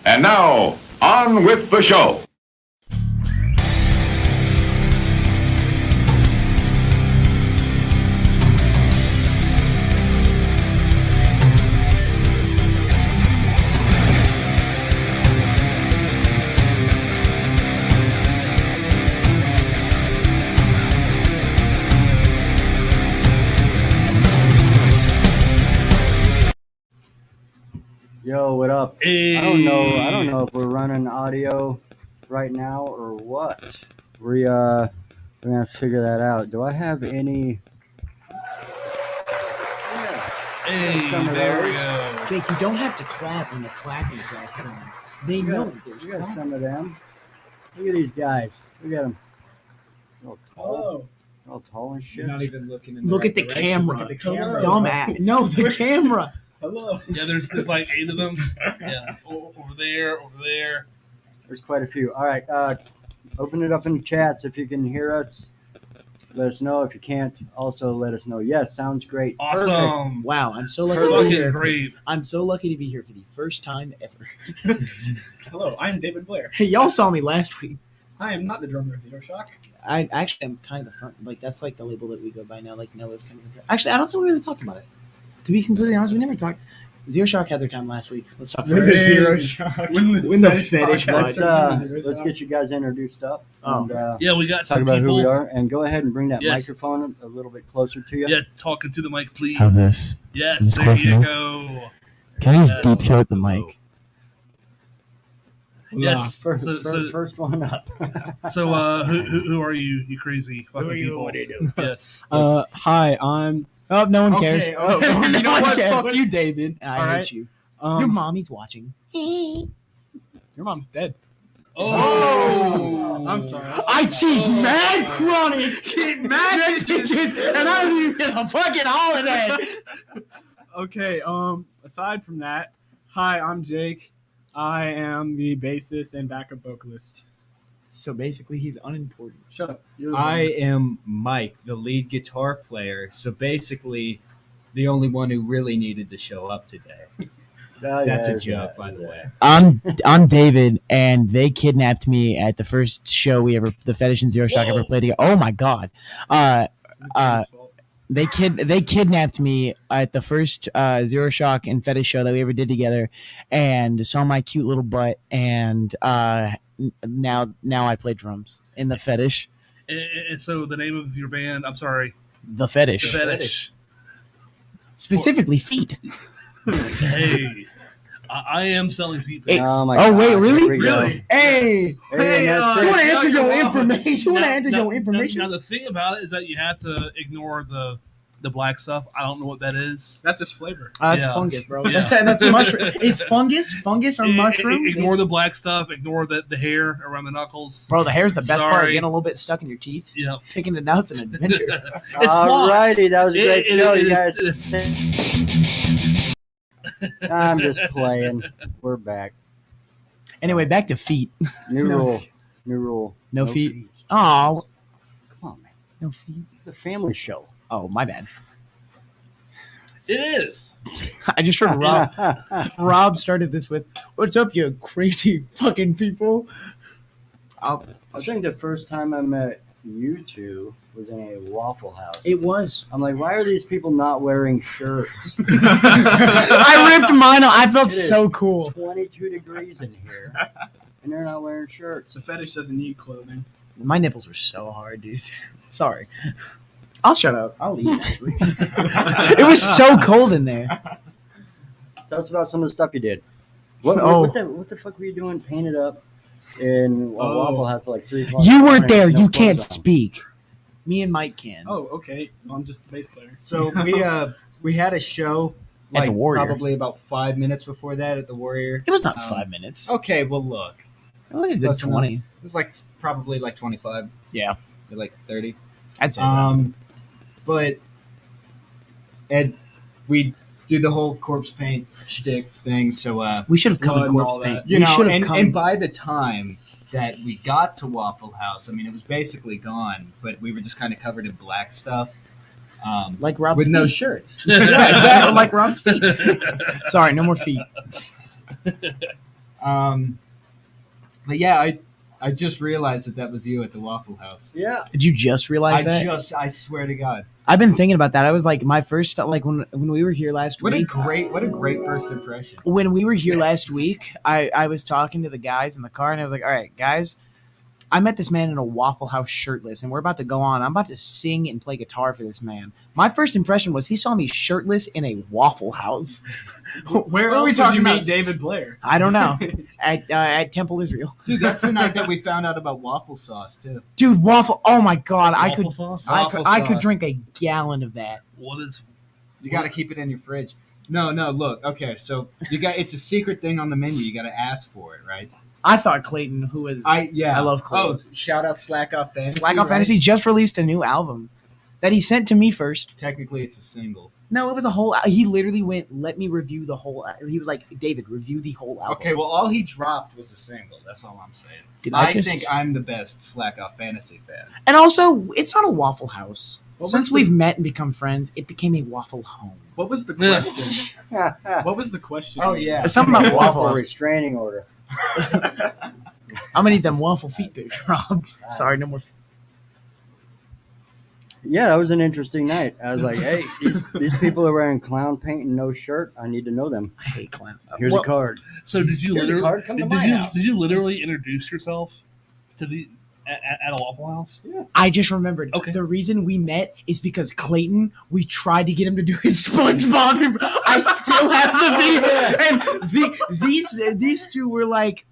And now, on with the show. Yo, what up? Hey. I don't know if we're running audio right now or what. We're gonna have to figure that out. Do I have any? Hey, Some of there we those. go. Jake, you don't have to clap when the clapping track is on. They know there's We got clapping. some of them. Look at these guys. Look at them. All tall. All tall and shit. You're not even looking in Look right at the direction. camera. Look at the camera. Dumbass. No, the camera. Hello. Yeah, there's like 8 of them. Yeah, over there. There's quite a few. All right. Open it up in the chats if you can hear us. Let us know. If you can't, also let us know. Yes, sounds great. Perfect. Awesome. Wow, I'm so lucky to be Fucking here. great. I'm so lucky to be here for the first time ever. Hello, I'm David Blair. Hey, y'all saw me last week. I am not the drummer of Zero Shock. I actually am kind of the front. Like that's like the label that we go by now. Like Noah's kind of. Actually, I don't think we really talked about it. To be completely honest, we never talked. Zero Shock had their time last week. Let's talk When about the it. Zero Shock. When the fetish podcast bud. Let's get you guys introduced up. Oh. And, Yeah, we got talk some about people. who we are, and go ahead and bring that Yes. microphone a little bit closer to you. Yeah, talking to the mic, please. How's this? Yes, Is this there close you enough? go. Can I just Yes. deep throat the mic? Yes. First, So first one up. who are you? You crazy fucking people? What do you do? Yes. Hi, I'm. Oh, no one cares. Okay, Oh, okay. no You know one what? cares. Fuck you, David. I All hate right. you. Your mommy's watching. Your mom's dead. Oh. I'm sorry. I cheat mad chronic, get mad bitches, and I don't even get a fucking holiday. Okay. Aside from that, hi, I'm Jake. I am the bassist and backup vocalist. So basically, he's unimportant. Shut up. You're the I am Mike, the lead guitar player. So basically, the only one who really needed to show up today. Oh, That's yeah, a joke, yeah, by the yeah. way. I'm David, and they kidnapped me at the first show the Fetish and Zero Shock Whoa. ever played together. Oh my god. David's fault. They kidnapped me at the first Zero Shock and Fetish show that we ever did together, and saw my cute little butt, and now I play drums in the Fetish. And so the name of your band? I'm sorry. The Fetish. The Fetish. Specifically, feet. Hey, I am selling feet. Hey, pics. Oh my Oh, god. wait, really? Here we go. Really? Hey, Hey, that's you it. want to enter your Now- information? You want to enter now- your information? Now the thing about it is that you have to ignore the black stuff. I don't know what that is. That's just flavor. That's Yeah. fungus, bro. Yeah. That's mushroom. It's fungus or mushrooms. Ignore It's- the black stuff. Ignore the hair around the knuckles. Bro, the hair's the best part. Sorry. Getting a little bit stuck in your teeth. Yeah. Picking it out's an adventure. It's Alrighty, that was a great show, you is- guys. I'm just playing. We're back. Anyway, back to feet. New No. rule. New rule. No feet. Oh, Come on, man. no feet. It's a family show. Oh, my bad. It is. I just heard Rob. Rob started this with, "What's up, you crazy fucking people?" I think the first time I met you two was in a Waffle House. It was. I'm like, why are these people not wearing shirts? I ripped mine off. I felt It is. so cool. 22 degrees in here, and they're not wearing shirts. The fetish doesn't need clothing. My nipples were so hard, dude. Sorry. I'll shut up. I'll leave. Actually. It was so cold in there. Tell us about some of the stuff you did. What the fuck were you doing painted up in a Waffle House at like 3 o'clock? You in the weren't morning, there. no You can't clothes on? speak. Me and Mike can. Oh, okay. Well, I'm just the bass player. So we had a show At the Warrior. probably about 5 minutes before that at the Warrior. It was not Um, 5 minutes. Okay, well look, It was like a good Close enough. 20. it was like probably like 25. Yeah. Or like 30. I'd say so. But we do the whole corpse paint shtick thing. So We should have come blood in and corpse all paint. that. you We know, should have and, come. and by the time that we got to Waffle House, I mean, it was basically gone, but we were just kind of covered in black stuff. like Rob's with feet. no shirts. Yeah, exactly. Like Rob's feet. Sorry, no more feet. But yeah, I just realized that was you at the Waffle House. Yeah. Did you just realize that? I swear to God. I've been thinking about that. I was like, my first like when we were here last What a week. great first impression. When we were here last week, I was talking to the guys in the car, and I was like, all right, guys, I met this man in a Waffle House shirtless, and we're about to go on. I'm about to sing and play guitar for this man. My first impression was he saw me shirtless in a Waffle House. Where What are we else did talking you meet about? David Blair? I don't know. At Temple Israel. Dude, that's the night that we found out about waffle sauce too. Dude, waffle. Oh my God. Waffle sauce? I could sauce. drink a gallon of that. What is? You got to keep it in your fridge. No, look. Okay, so it's a secret thing on the menu. You got to ask for it, right? I thought Clayton, who was I love Clayton. Oh, shout out Slack Off Fantasy. Slack Off right? Fantasy just released a new album that he sent to me first. Technically, it's a single. No, it was a whole. He literally went, "Let me review the whole." He was like, "David, review the whole album." Okay, well, all he dropped was a single. That's all I'm saying. Dude, I just- think I'm the best Slack Off Fantasy fan. And also, it's not a Waffle House. What Since was we've met and become friends, it became a Waffle Home. What was the Yeah. question? What was the question? Oh, yeah. There's something about Waffle Waffle House. restraining order. I'm gonna need them waffle feet pics, Rob. Sorry, no more. Yeah, that was an interesting night. I was like, hey, these people are wearing clown paint and no shirt. I need to know them. I hate clown. Here's Well, a card. So did you Here's a literally? card. Come to Did my you house. did you literally introduce yourself to the at a Waffle House? I just remembered. Okay. The reason we met is because Clayton. We tried to get him to do his SpongeBob. I still have the video, and these two were like,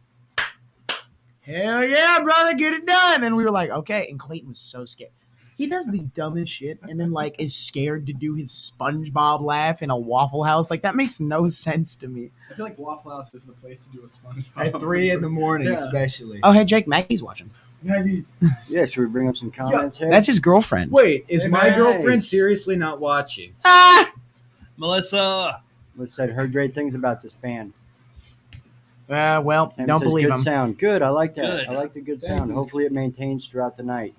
"Hell yeah, brother, get it done!" And we were like, "Okay." And Clayton was so scared. He does the dumbest shit, and then like is scared to do his SpongeBob laugh in a Waffle House. Like that makes no sense to me. I feel like Waffle House is the place to do a SpongeBob. At 3 in the morning, Yeah. especially. Oh, hey, Jake, Maggie's watching. Yeah, should we bring up some comments here? That's his girlfriend. Wait, is Hey, my man. girlfriend seriously not watching? Ah! Melissa. Let's said heard great things about this band. Well, And don't says believe good him. sound. Good, I like that. Good. I like the good Thank sound. you. Hopefully it maintains throughout the night.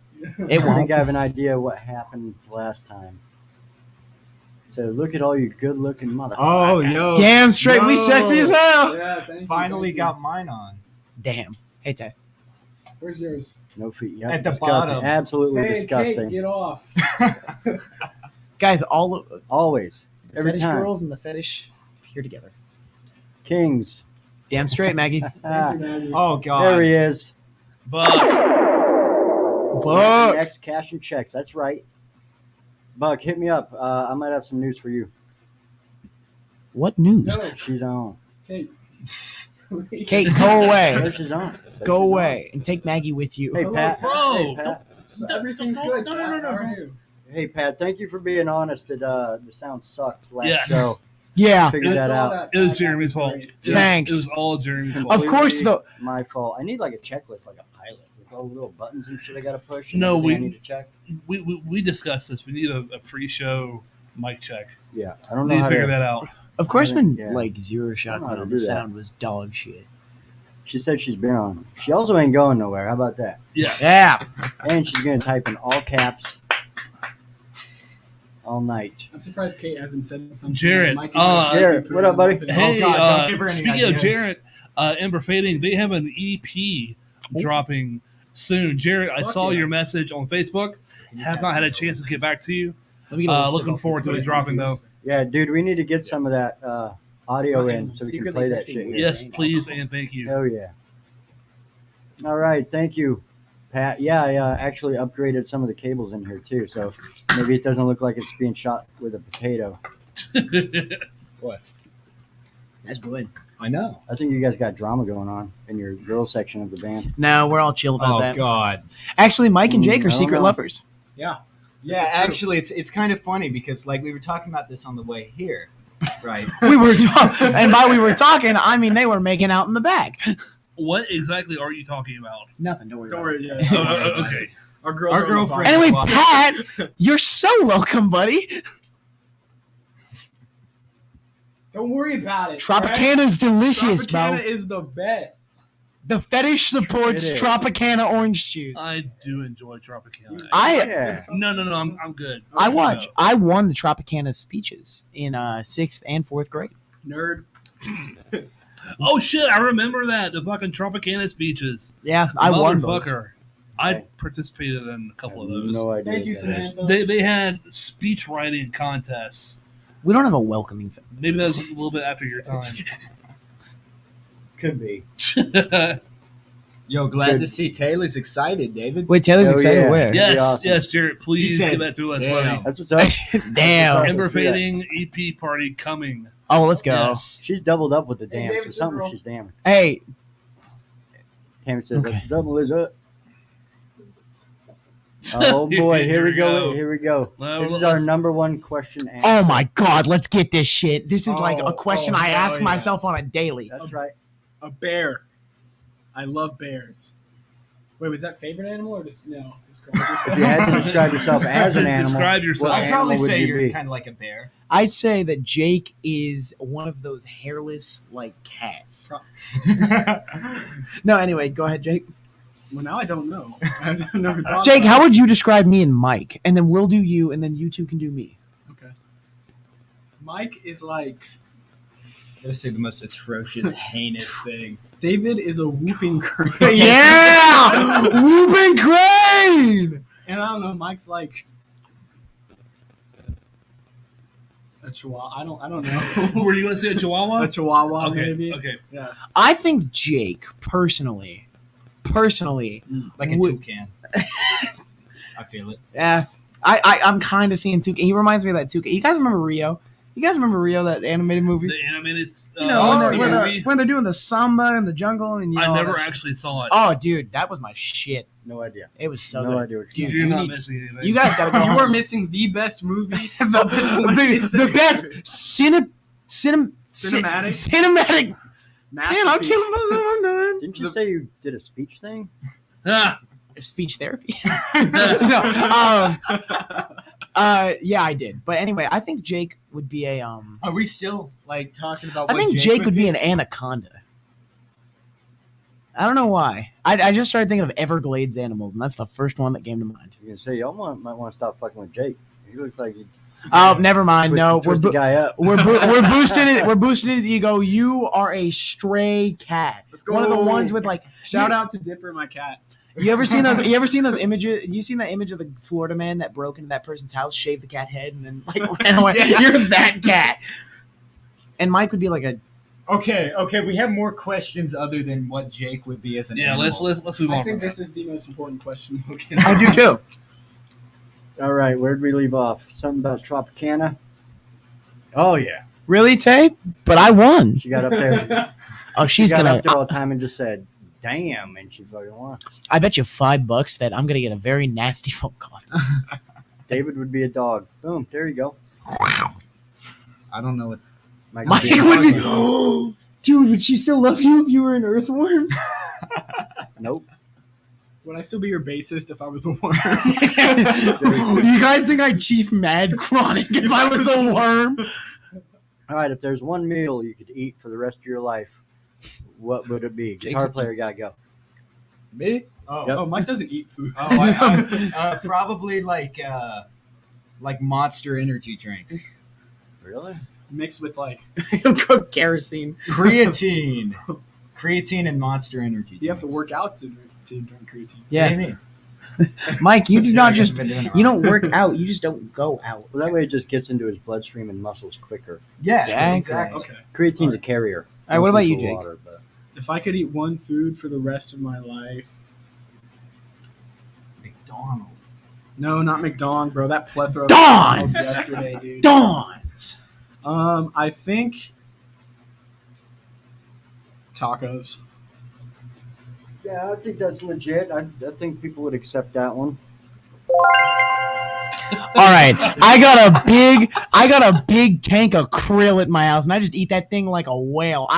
It I won't. think I have an idea what happened last time. So look at all you good-looking motherfuckers. Oh, yo. Damn straight, we sexy as hell. Yeah, thank you. Finally thank got mine on. Damm. Hey, Tay. you. Where's yours? No feet. Yep, At the disgusting. bottom. Absolutely Hey, disgusting. Kate, get off. Guys, all of the Always. Every fetish time. girls and the fetish here together. Kings. Damn straight, Maggie. Ah, Thank you, Maggie. Oh, God. there he is. Buck. Buck. Next, cash and checks. That's right. Buck, hit me up. I might have some news for you. What news? No, She's on. Kate. Kate, go There away. she's on. Go away and take Maggie with you. Hey, Hello, Pat. bro. Hey, Pat. So everything's No, good. no, Pat. no, no, How are no. you? Hey, Pat. Thank you for being honest that the sound sucked last Yes. show. Yeah, Figured It's that I saw out. that, It was Pat. Jeremy's That was fault. great. It was- Thanks. It was all Jeremy's fault. Of course, Completely though. My fault. I need like a checklist, like a pilot, with all the little buttons and shit I got to push. And No, everything we- I need to check. We discussed this. We need a pre-show mic check. Yeah, I don't We know need to how figure to. that out. Of course, when Yeah. like Zero Shot know how went to on, do the that. sound was dog shit. She said she's been on. She also ain't going nowhere. How about that? Yes. Yeah. And she's gonna type in all caps all night. I'm surprised Kate hasn't said something. Jared, Mike is Jared, what up, buddy? Hey, God, don't give her any speaking of ideas. Jarrett, Ember Fading, they have an EP dropping soon. Jared, I Fuck saw yeah. your message on Facebook. Have not had a chance to get back to you. Let me get a little Looking sip forward to it dropping though. Yeah, dude, we need to get some of that audio in so we can Secretly play that texting shit. weird. Here. Yes, please and thank you. Hell yeah. All right, thank you, Pat. Yeah, I actually upgraded some of the cables in here too, so maybe it doesn't look like it's being shot with a potato. That's good. I know. I think you guys got drama going on in your girls section of the band. No, we're all chill about Oh, that. God. Actually, Mike and Jake I are don't secret know. lovers. Yeah, is true. actually, it's kind of funny because, like, we were talking about this on the way here, right? We were talking, and by we were talking, I mean they were making out in the back. What exactly are you talking about? Nothing. Don't worry. Don't about it. worry. Yeah. Okay. Our girls. Our are on the girlfriend- phone. Anyways, Wow. Pat, you're so welcome, buddy. Don't worry about it. Tropicana's delicious, Tropicana bro. is the best. The fetish supports It is. Tropicana orange juice. I do enjoy Tropicana. Yeah. No, I'm good. I No. watch. I won the Tropicana speeches in 6th and 4th grade. Nerd. Oh shit! I remember that the fucking Tropicana speeches. Yeah, I won those. Motherfucker. I participated in a couple of those. No idea. Thank you, what that is. Samantha. They had speech writing contests. We don't have a welcoming. Maybe that was a little bit after your time. Could be. Yo, glad Good. to see Taylor's excited, David. Wait, Taylor's Oh, excited. yeah. Where? Yes, awesome. yes, Jared. Please said, give that to us, damn. buddy. That's what's up. Damn. Ember Let's do that. Fading EP party coming. Oh, let's go. Yes. She's doubled up with the Hey, damn, so David, something girl. she's damn. Hey, Tammy says, Okay. "Let's double is up." Oh boy, here we go. Here we go. No, This is let's- our number one question answer. oh my God, let's get this shit. This is like a Oh, question oh, I hell ask yeah. myself on a daily. That's right. A bear. I love bears. Wait, was that favorite animal or just no? Describe If you had to describe yourself as an animal, Describe yourself. what I'd probably animal would say you you're be? kind of like a bear. I'd say that Jake is one of those hairless like cats. No, anyway, go ahead, Jake. Well, now I don't know. I've never thought Jake, about how it. would you describe me and Mike? And then we'll do you, and then you two can do me. Okay. Mike is like Gotta say the most atrocious, heinous thing. David is a whooping crane. Yeah, Ruben Crane. And I don't know. Mike's like a chihuahua. I don't know. Were you going to say a chihuahua? A chihuahua, Okay. maybe. Okay. Yeah. I think Jake personally, Like a Would- toucan. I feel it. yeah, I'm kind of seeing Toucan. He reminds me of that Toucan. You guys remember Rio? You guys remember Rio, that animated movie? The animated You know, when, they're, the when, they're, movie? when they're doing the samba in the jungle, and you know, I never that- actually saw it. Oh, dude, that was my shit. No idea. It was so no good. idea what you're Dude, You're we not need- missing anything. You guys gotta go. You home. are missing the best movie. the best cinematic. Cinematic. Man, I'll kill him. Didn't you say you did a speech thing? Ah, Speech therapy. Yeah, I did. But anyway, I think Jake would be a Are we still like talking about? I what think Jake would be an anaconda. I don't know why. I just started thinking of Everglades animals, and that's the first one that came to mind. You're gonna say y'all might want to stop fucking with Jake. He looks like he Oh, never mind. No, twist the guy up. we're boosting it. We're boosting his ego. You are a stray cat. Let's go. One of the ones with like Shout out to Dipper, my cat. You ever seen those? You ever seen those images? You seen that image of the Florida man that broke into that person's house, shaved the cat head, and then like ran away? You're that cat. And Mike would be like a. Okay. We have more questions other than what Jake would be as an yeah, animal. let's move I on. think from this is the most important question. I do too. All right, where'd we leave off? Something about Tropicana. Oh yeah, Really, Tay? But I won. she got up there. Oh, She she's got gonna. up there all the time and just said, "Damn," and she fucking won. I bet you $5 that I'm gonna get a very nasty phone call. David would be a dog. Boom, there you go. I don't know what. Mike Mike would be a would be. dog. Dude, would she still love you if you were an earthworm? Nope. Would I still be your bassist if I was a worm? You guys think I'd chief mad chronic if I was a worm? All right, if there's one meal you could eat for the rest of your life, what would it be? Guitar Jake's- player gotta go. Me? Oh, Yep. Oh, Mike doesn't eat food. Probably like Monster energy drinks. Really? Mixed with like, Kerosene. Creatine and Monster energy. you have to drinks. work out to drink creatine. What do Yeah, you mean? Mike, you do Shit, not I guess just. I've been doing it You wrong. don't work out. You just don't go out. Well, that way it just gets into his bloodstream and muscles quicker. Yeah, Exactly. Okay. Creatine's a carrier. All right, what about Mostly you, for Jake? water, but- If I could eat one food for the rest of my life, McDonald's. no, not McDonald's, bro. That plethora of Don's! McDonald's yesterday, dude. Dawns. I think tacos. Yeah, I think that's legit. I think people would accept that one. All right, I got a big tank of krill at my house, and I just eat that thing like a whale.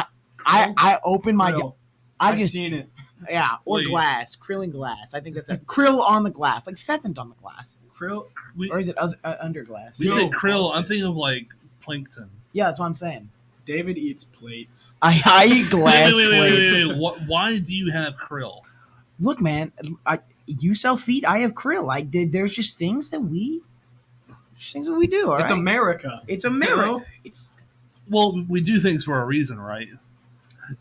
I open my. Grill. I I've just seen it. yeah, or Wait. glass, krill and glass. I think that's a krill on the glass, like pheasant on the glass, Krill. We, or is it under glass? we No. say krill. I'm thinking of like plankton. Yeah, that's what I'm saying. David eats plates. I eat glass plates. Wait. Why do you have krill? Look, man, you sell feet. I have krill. There's just things that we do. All It's right? America. It's America. You know? It's Well, we do things for a reason, right?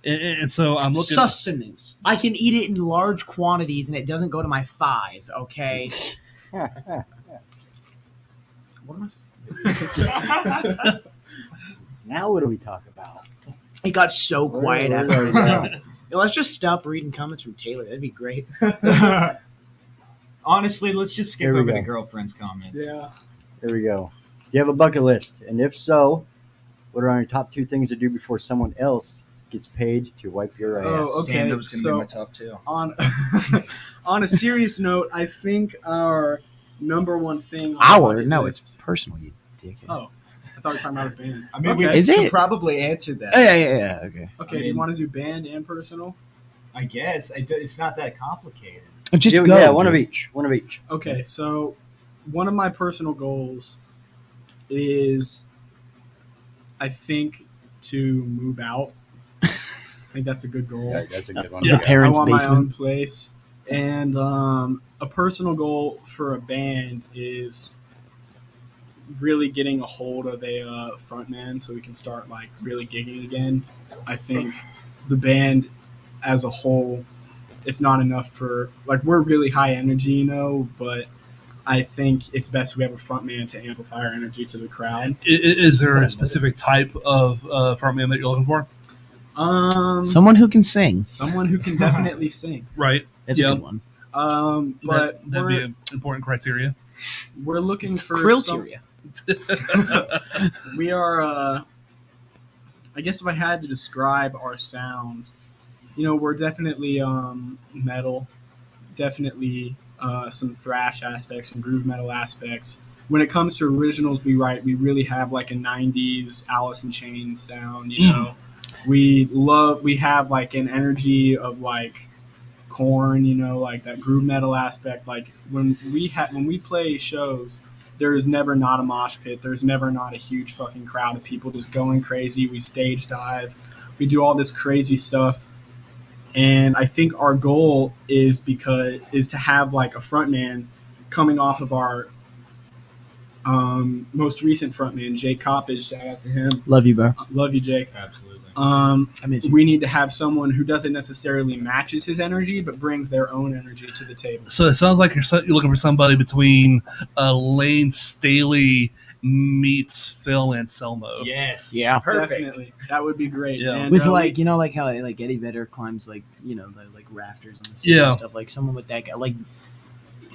And so I'm looking. Sustenance. I can eat it in large quantities, and it doesn't go to my thighs. Okay. What am I saying? Now what do we talk about? It got so quiet Where after are we that. at? Let's just stop reading comments from Taylor. That'd be great. Honestly, let's just skip Here we over go. to girlfriend's comments. Yeah. There we go. Do you have a bucket list? And if so, what are your top 2 things to do before someone else gets paid to wipe your ass? Oh, okay. Stand-up's gonna So- be my top 2. On on a serious note, I think our number one thing. On the Our? bucket No, list- it's personal, you dickhead. Oh, I thought we were talking about a band. I mean, Okay. we Is could it? probably answer that. Oh, yeah. Okay. Okay, I do you mean- want to do band and personal? I guess it's not that complicated. Just Yeah, go. one of dude. each. One of each. Okay, so one of my personal goals is, I think, to move out. I think that's a good goal. Yeah, that's a good one. Yeah. The parents' I want my own basement. place. And a personal goal for a band is really getting a hold of a frontman so we can start like really gigging again. I think the band as a whole, it's not enough for like we're really high energy, you know, but I think it's best we have a frontman to amplify our energy to the crowd. Is there a specific type of frontman that you're looking for? Someone who can sing. Someone who can definitely sing. Right. That's Yeah. a good one. But That'd be an important criteria. we're looking for Krillteria. we are I guess if I had to describe our sound, you know, we're definitely metal, definitely some thrash aspects, some groove metal aspects. When it comes to originals, we really have like a 90s Alice in Chains sound, you know. We have like an energy of like Korn, you know, like that groove metal aspect. Like when we play shows, there is never not a mosh pit. There's never not a huge fucking crowd of people just going crazy. We stage dive. We do all this crazy stuff. And I think our goal is to have like a frontman coming off of our most recent frontman, Jake Coppage. Shout out to him. Love you, bro. Love you, Jake. Absolutely. I miss you. We need to have someone who doesn't necessarily matches his energy, but brings their own energy to the table. So it sounds like you're looking for somebody between Lane Staley meets Phil Anselmo. Yes. Yeah. Perfect. Definitely, that would be great. Yeah. And, With we- like, you know, like how like Eddie Vedder climbs like, you know, the like rafters on the stage Yeah. and stuff. Like someone with that guy, like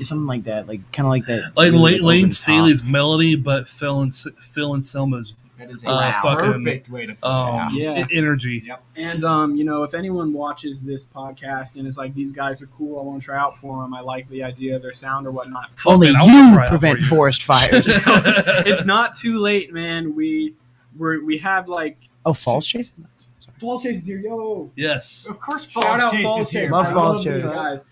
something like that, like kind of like that. Like really, Lane over the Staley's melody, but Phil Anselmo's That is fucking- perfect way to put it. Yeah. energy. And you know, if anyone watches this podcast and is like, "These guys are cool, I want to try out for them. I like the idea of their sound or whatnot." Fuck, Only man, I wanna you try out prevent for you. forest fires. It's not too late, man. We have like Oh, Falls Chasing? Sorry. Falls Chase is here, yo. Yes. Of course, Shout Falls out Chase Falls is here. Chase. Love I Falls love Chase. these guys.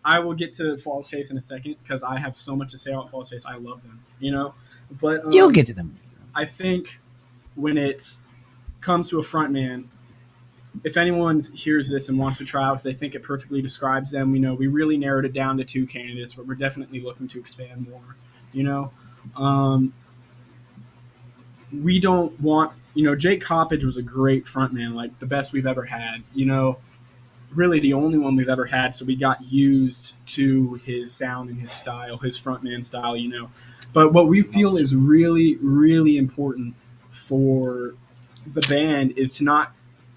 I will get to Falls Chase in a second because I have so much to say about Falls Chase. I love them, you know. But You'll get to them. I think when it comes to a frontman, if anyone hears this and wants to try out because they think it perfectly describes them, you know, we really narrowed it down to 2 candidates, but we're definitely looking to expand more, you know. We don't want, you know, Jake Coppage was a great frontman, like the best we've ever had, you know, really the only one we've ever had. So we got used to his sound and his style, his frontman style, you know. But what we feel is really, really important for the band is to not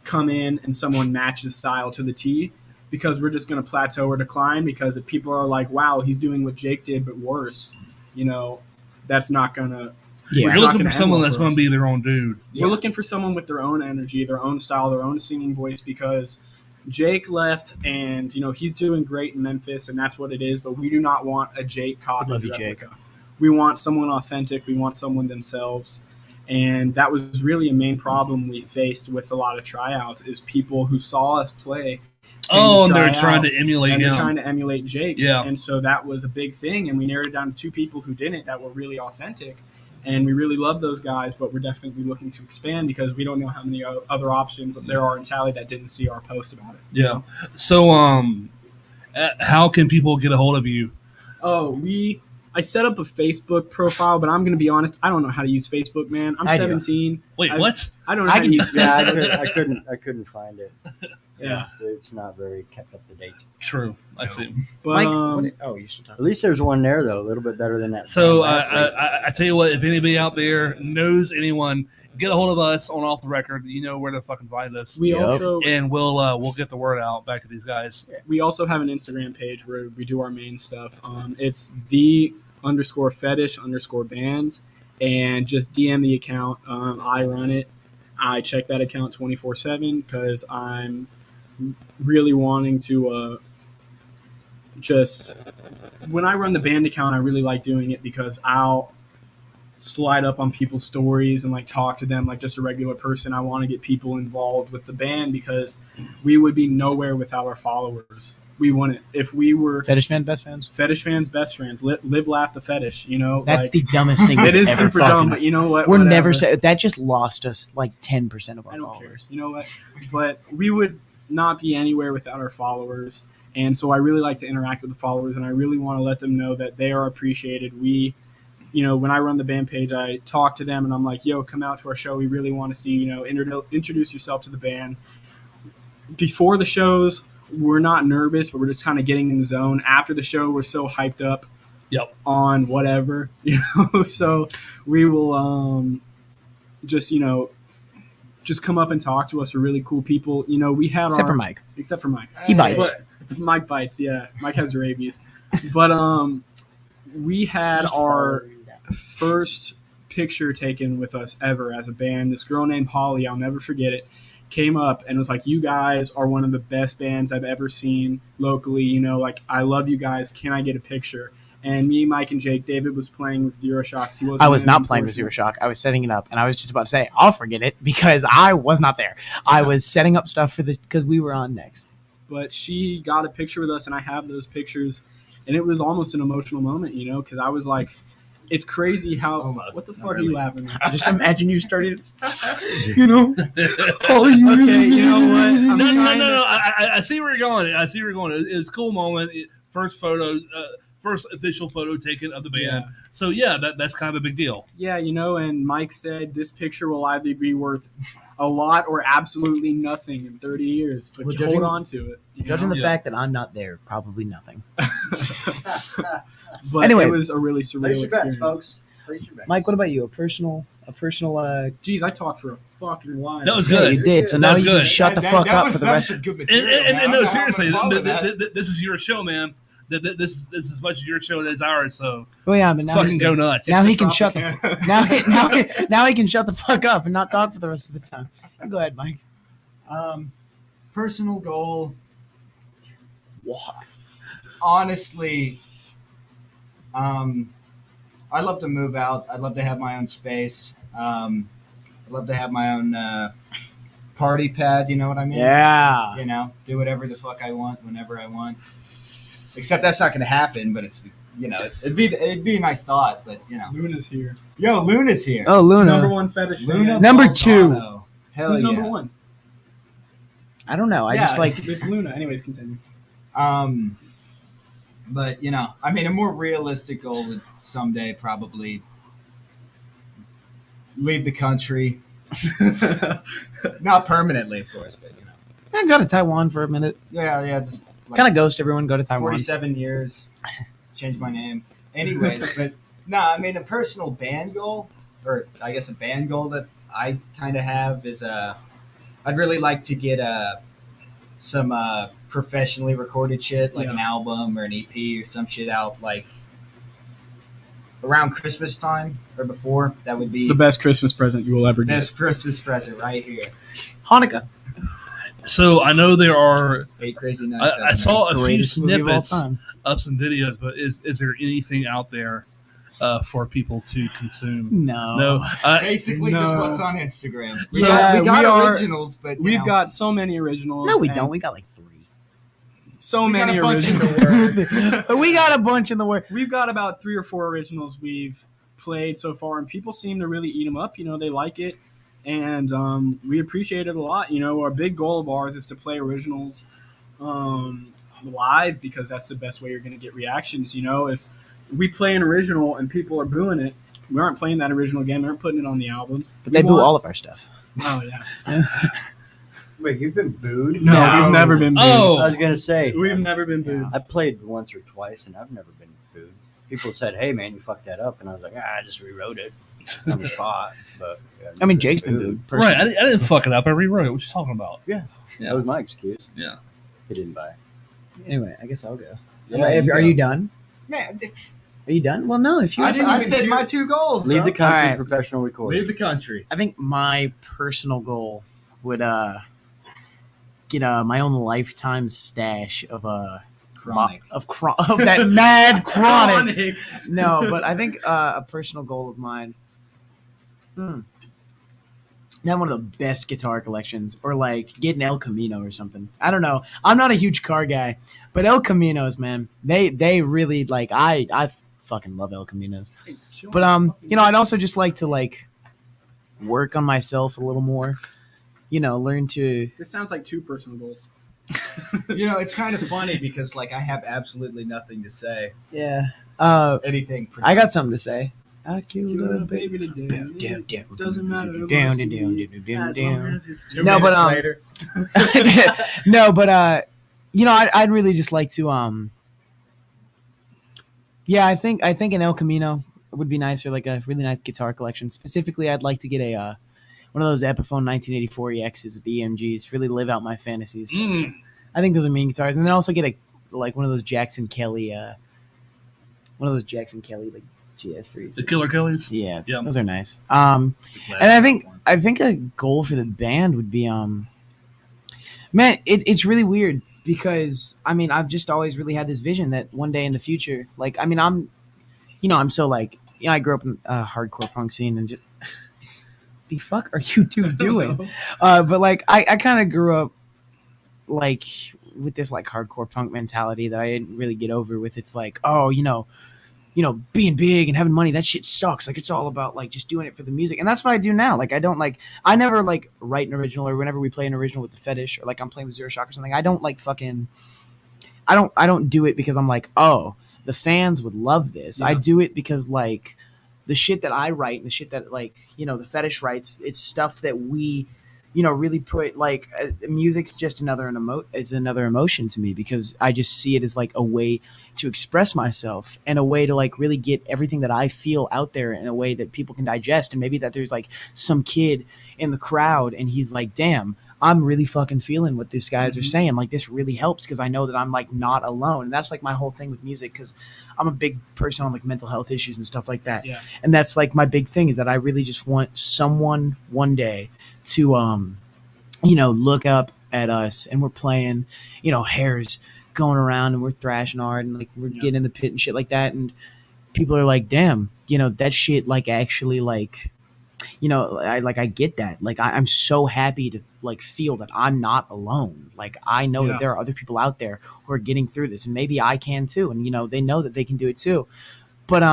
come in and someone matches style to the T, because we're just going to plateau or decline. Because if people are like, wow, he's doing what Jake did but worse, you know, that's not going to Yeah. You're not looking gonna for someone end well that's for going us. to be their own dude. We're looking for someone with their own energy, their own style, their own singing voice, because Jake left and, you know, he's doing great in Memphis and that's what it is, but we do not want a Jake Coppage love you, Jake. replica. We want someone authentic. We want someone themselves. And that was really a main problem we faced with a lot of tryouts is people who saw us play. Oh, and they're try trying out, to emulate and they're him. trying to emulate Jake. Yeah. And so that was a big thing. And we narrowed it down to 2 people who didn't, that were really authentic. And we really love those guys, but we're definitely looking to expand because we don't know how many other options there are in Tally that didn't see our post about it. Yeah. So, how can people get a hold of you? Oh, I set up a Facebook profile, but I'm going to be honest, I don't know how to use Facebook, man. I'm I do. 17. Wait, what? I don't know how to use Yeah, Facebook. I couldn't find it. Yeah. It's not very kept up to date. True. I see. But Mike, you should talk. At least there's one there though, a little bit better than that. So last week. I tell you what, if anybody out there knows anyone, get a hold of us on Off the Record. You know where to fucking find us, we also and we'll get the word out back to these guys. we also have an Instagram page where we do our main stuff. It's the_fetish_bands, and just DM the account. I run it. I check that account 24/7 because I'm really wanting to just when I run the band account, I really like doing it because I'll slide up on people's stories and like talk to them like just a regular person. I want to get people involved with the band because we would be nowhere without our followers. We wouldn't if we were Fetish fan, best fans. fetish fans, best friends. Live, laugh, the fetish. You know, That's like, the dumbest thing. it we've is ever super fucking- dumb, but you know what? We're Whatever. never said that. Just lost us like 10% of our I don't care. followers. You know what? But we would not be anywhere without our followers. And so I really like to interact with the followers, and I really want to let them know that they are appreciated. We, when I run the band page, I talk to them, and I'm like, yo, come out to our show. We really want to see, introduce yourself to the band. Before the shows, we're not nervous, but we're just kind of getting in the zone. After the show, we're so hyped up on whatever, So we will just come up and talk to us. We're really cool people. We had Except for Mike. Except for Mike. He bites. But Mike bites, yeah. Mike has rabies. But we had our first picture taken with us ever as a band. This girl named Holly, I'll never forget it, came up and was like, you guys are one of the best bands I've ever seen locally. I love you guys. Can I get a picture? And me, Mike, and Jake, David was playing with Zero Shocks. I was not playing with Zero Shock. I was setting it up, and I was just about to say, I'll forget it because I was not there. I was setting up stuff because we were on next. But she got a picture with us, and I have those pictures, and it was almost an emotional moment, because I was like, it's crazy how. Almost. What the Not fuck are really. you laughing at? Just imagine you started. Okay, you know what? I'm No. trying to- I see where you're going. It was a cool moment. First photo, first official photo taken of the band. Yeah. So yeah, that's kind of a big deal. Yeah, and Mike said this picture will either be worth a lot or absolutely nothing in 30 years. But Well, you judging- hold on to it. Judging the Yeah. fact that I'm not there, probably nothing. But Anyway. it was a really surreal Place your experience. bets, folks. Place your bets. Mike, what about you? A personal. Jeez, I talked for a fucking while. That was Yeah, good. you did. So That now was you can good. shut the fuck up for the rest. Some good And, material, and, man. and no, I'm not seriously, having a problem with that. this is your show, man. This is as much your show as ours. So Oh yeah, but now fucking go nuts. Now he can shut the now he can shut the fuck up and not talk for the rest of the time. Go ahead, Mike. Personal goal. Honestly, I'd love to move out. I'd love to have my own space. I'd love to have my own party pad. You know what I mean? Yeah. Do whatever the fuck I want whenever I want. Except that's not going to happen. But it's it'd be a nice thought. But Luna's here. yo, Luna's here. Oh, Luna. Number one fetish. Luna fan. Number Balzano. Hell Who's yeah. number one? I don't know. I just like. it's Luna. Anyways, continue. But a more realistic goal would someday probably leave the country. Not permanently, of course, but I go to Taiwan for a minute. yeah, just like Kind of ghost everyone. Go to Taiwan. 47 years, change my name. Anyways, but no, a personal band goal, or I guess a band goal that I kind of have is I'd really like to get some professionally recorded shit, like an album or an EP or some shit out, like around Christmas time or before. That would be The best Christmas present you will ever get. best Christmas present right here. Hanukkah. So I know there are. 8 Crazy Nights. I saw a few Greatest movie of all snippets time. of some videos, but is there anything out there for people to consume? No. No. basically just No. what's on Instagram. We So, got, we got we are- originals, but We've got so many originals. No, we and don't. We got like 3. So We got many a bunch in originals. the But we got a bunch in the work. We've got about 3 or 4 originals we've played so far, and people seem to really eat them up. They like it, and we appreciate it a lot. Our big goal of ours is to play originals live because that's the best way you're going to get reactions. If we play an original and people are booing it, we aren't playing that original again. We aren't putting it on the album. But they boo all of our stuff. Oh yeah. Wait, you've been booed? No, we've never been booed. Oh, I was gonna say We've never been booed. I played once or twice, and I've never been booed. People said, "Hey, man, you fucked that up," and I was like, "I just rewrote it on the spot." But yeah, I've I mean, never Jake's been booed. Personally. right. I didn't fuck it up. I rewrote it. What you talking about? That was my excuse. Yeah. He didn't buy. Anyway, I guess I'll go. Yeah, Are you done? Man, Are you done? Well, no. If you, I said my 2 goals. Leave bro. the country, Alright. professional recording. Leave the country. I think my personal goal would get my own lifetime stash of Chronic. of that mad chronic. No, but I think a personal goal of mine. Have one of the best guitar collections, or like get an El Camino or something. I don't know. I'm not a huge car guy, but El Caminos, man, they really like. I fucking love El Caminos. But I'd also just like to like work on myself a little more. Learn to. This sounds like 2 personal goals. It's kind of funny because like I have absolutely nothing to say. Yeah. Anything. I got something to say. I killed a baby baby. today. Doesn't matter. Down, As down. long as it's 2 No, minutes but, later. No, but I'd really just like to yeah, I think an El Camino would be nice, or like a really nice guitar collection. Specifically, I'd like to get a one of those Epiphone 1984 EXs with the EMGs. Really live out my fantasies. I think those are mean guitars, and then also get one of those Jackson Kelly like GS3s. The Killer Kellys. Yeah, Yeah. those are nice. And I think a goal for the band would be man, it's really weird because I mean I've just always really had this vision that one day in the future, like I mean I'm so like I grew up in a hardcore punk scene and just the fuck are you two doing? But like I kind of grew up like with this like hardcore punk mentality that I didn't really get over with. It's like being big and having money, that shit sucks. Like, it's all about, like, just doing it for the music. And that's what I do now. Like, I never, like, write an original, or whenever we play an original with the Fetish, or, like, I'm playing with Zero Shock or something, I don't, like, I don't do it because I'm like, oh, the fans would love this. Yeah. I do it because, like, the shit that I write and the shit that, like, the Fetish writes, it's stuff that we, really put, like, music's just another emotion to me, because I just see it as like a way to express myself and a way to like really get everything that I feel out there in a way that people can digest. And maybe that there's like some kid in the crowd and he's like, damn, I'm really fucking feeling what these guys are saying. Like, this really helps because I know that I'm like not alone. And that's like my whole thing with music, because I'm a big person on like mental health issues and stuff like that. Yeah. And that's like my big thing, is that I really just want someone one day to look up at us and we're playing, hair's going around and we're thrashing hard and like we're getting in the pit and shit like that, and people are like, damn, that shit like actually like, I get that. Like I'm so happy to like feel that I'm not alone. Like I know that there are other people out there who are getting through this, and maybe I can too, and they know that they can do it too. But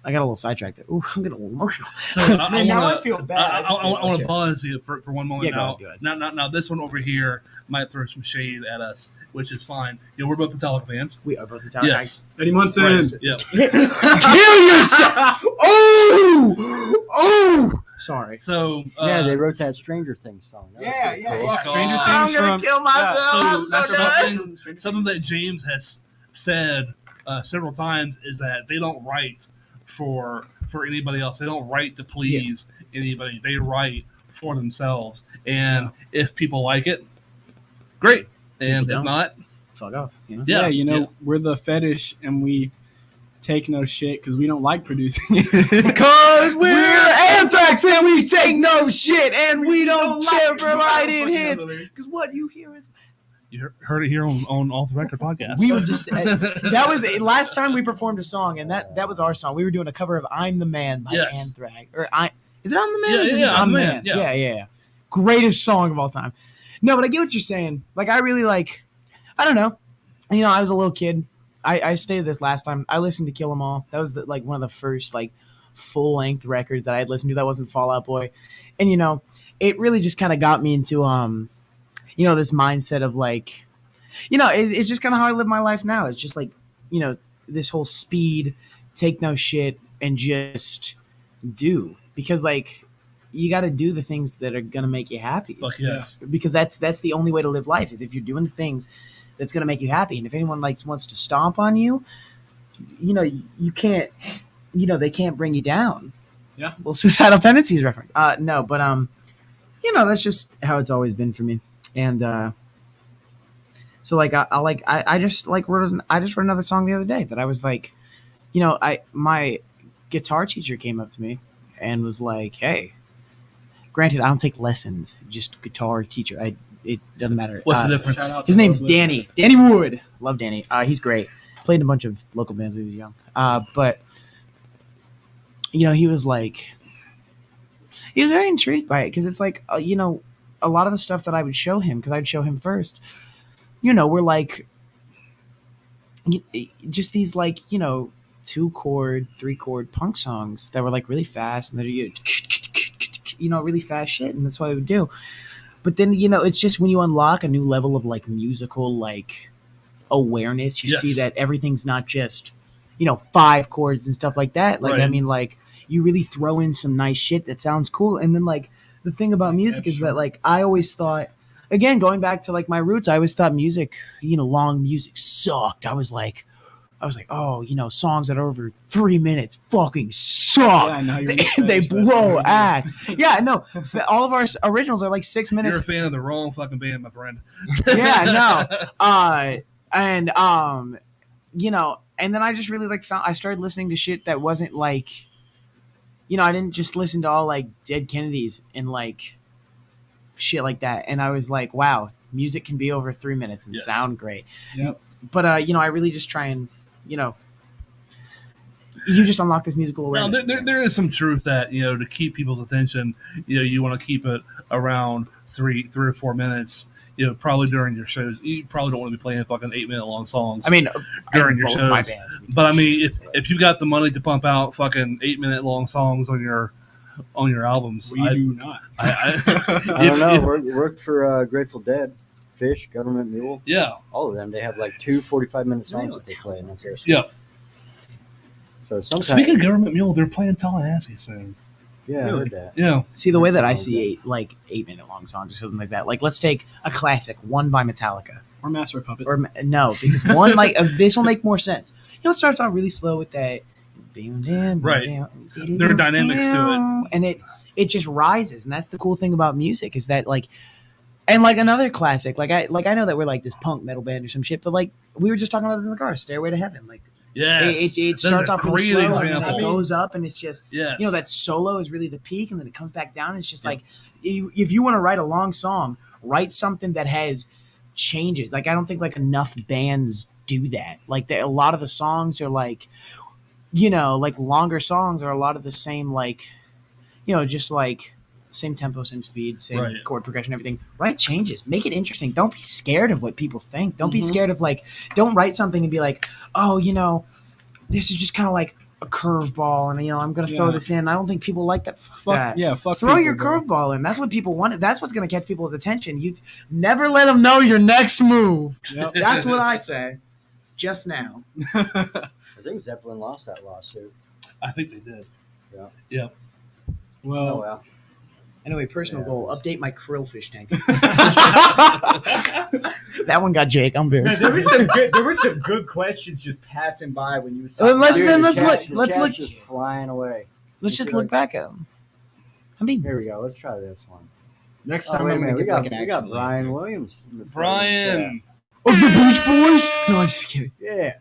I got a little sidetracked there. Ooh, I'm getting a little emotional. So I feel bad. I want to pause here for one moment. Yeah, go ahead. Now, this one over here might throw some shade at us, which is fine. We're both Metallica fans. We are both Metallica. Yes. Eddie Munson. Right. Yeah. Kill yourself! Oh! Sorry. So Yeah, they wrote that Stranger Things song. That was Yeah, pretty yeah, cool. yeah. Stranger I'm Things gonna from. kill myself. So that's something, something that James has said several times is that they don't write for anybody else. They don't write to please anybody. They write for themselves. And if people like it, great. And if not, Fuck off. Yeah, we're the Fetish, and we take no shit because we don't like producing it. Because we're Anthrax and we take no shit and we don't care for lighting hits. Because what you hear is. you heard it here on Off the Record podcast. We would just. That was last time we performed a song, and that was our song. We were doing a cover of "I'm the Man" by Yes. Anthrax. Is it "I'm the Man"? Yeah, or is it yeah, just I'm the Man. Yeah. Greatest song of all time. No, but I get what you're saying. Like, I really like. I don't know. I was a little kid. I stated this last time. I listened to Kill 'Em All. That was one of the first like full length records that I had listened to. That wasn't Fall Out Boy, and it really just kind of got me into this mindset of like, it's just kind of how I live my life now. It's just like, this whole speed, take no shit, and just do, because like you got to do the things that are gonna make you happy. Fuck yes. Because that's the only way to live life, is if you're doing the things that's gonna make you happy. And if anyone wants to stomp on you, you can't, they can't bring you down. Yeah. Well, suicidal tendencies reference. No, but that's just how it's always been for me. And so like I just wrote another song the other day that I was like, my guitar teacher came up to me and was like, hey, granted I don't take lessons, just guitar teacher. It doesn't matter. What's the difference? Shout out His to name's those Danny. Danny Wood. Love Danny. He's great. Played in a bunch of local bands when he was young. But he was like, he was very intrigued by it, because it's like, a lot of the stuff that I would show him, because I'd show him first, we're like, just these like, 2-chord, 3-chord punk songs that were like really fast, and they're really fast shit, and that's what I would do. But then, it's just when you unlock a new level of like musical like awareness, you Yes. see that everything's not just 5 chords and stuff like that. Like, Right. I mean, like, you really throw in some nice shit that sounds cool. And then like the thing about music is that like I always thought, again, going back to like my roots, I always thought music, long music sucked. I was like, oh, songs that are over 3 minutes fucking suck. Yeah, I know, you're They fetish, blow that's ass. Yeah, no, all of our originals are like 6 You're a minutes. fan of the wrong fucking band, my friend. Yeah, no. And and then I just really like I started listening to shit that wasn't like, I didn't just listen to all like Dead Kennedys and like shit like that. And I was like, wow, music can be over 3 minutes and Yes. sound great. Yep. But I really just try and you just unlock this musical Now, awareness. there is some truth that to keep people's attention, you want to keep it around 3 or 4 minutes. Probably during your shows, you probably don't want to be playing fucking 8-minute long songs. I mean, during your both shows. my bands. But I mean, if you got the money to pump out fucking 8-minute long songs on your albums, We do not. I don't know. Worked for Grateful Dead, Fish, Government Mule, Yeah, all of them. They have like 2 45-minute songs that they play, and that's it. yeah. So sometimes, Speaking of Government Mule, they're playing Tallahassee soon. yeah, I heard that. Yeah, See, the way that I see 8-minute long songs or something like that. Like, let's take a classic, one by Metallica. Or Master of Puppets. Or no, because one like this will make more sense. It starts out really slow with that, Right. There are dynamics to and it just rises, and that's the cool thing about music is that like, and like another classic, like I know that we're like this punk metal band or some shit, but like we were just talking about this in the car, Stairway to Heaven, like yes. it That's starts a off really great slow, and then example. it goes up, and it's just Yes. that solo is really the peak, and then it comes back down. And it's just like if you want to write a long song, write something that has changes. Like I don't think like enough bands do that. Like a lot of the songs are like, like longer songs are a lot of the same, like just like same tempo, same speed, same Right. chord progression, everything. Write changes, make it interesting. Don't be scared of what people think. Don't be Mm-hmm. scared of like, don't write something and be like, oh, this is just kind of like a curveball, and I'm gonna throw Yeah. this in. I don't think people like that. Fuck that. yeah, fuck. Throw your people, bro. curveball in. That's what people want. That's what's gonna catch people's attention. You never let them know your next move. Yep. That's what I say. Just now. I think Zeppelin lost that lawsuit. I think they did. Oh Well, well. Anyway, personal Yeah. goal: update my krill fish tank. That one got Jake. I'm very. There were some good questions just passing by when you was Well, let's Dude, then the let's chat- look. the Let's chat's look. just flying away. Let's just look back at them. How many? Here we go. Let's try this one. Next Oh, time wait a I'm minute. gonna We get got, like an we got actual Brian answer. Williams. in the Brian. Of the Beach Boys? No, I'm just kidding. Yeah.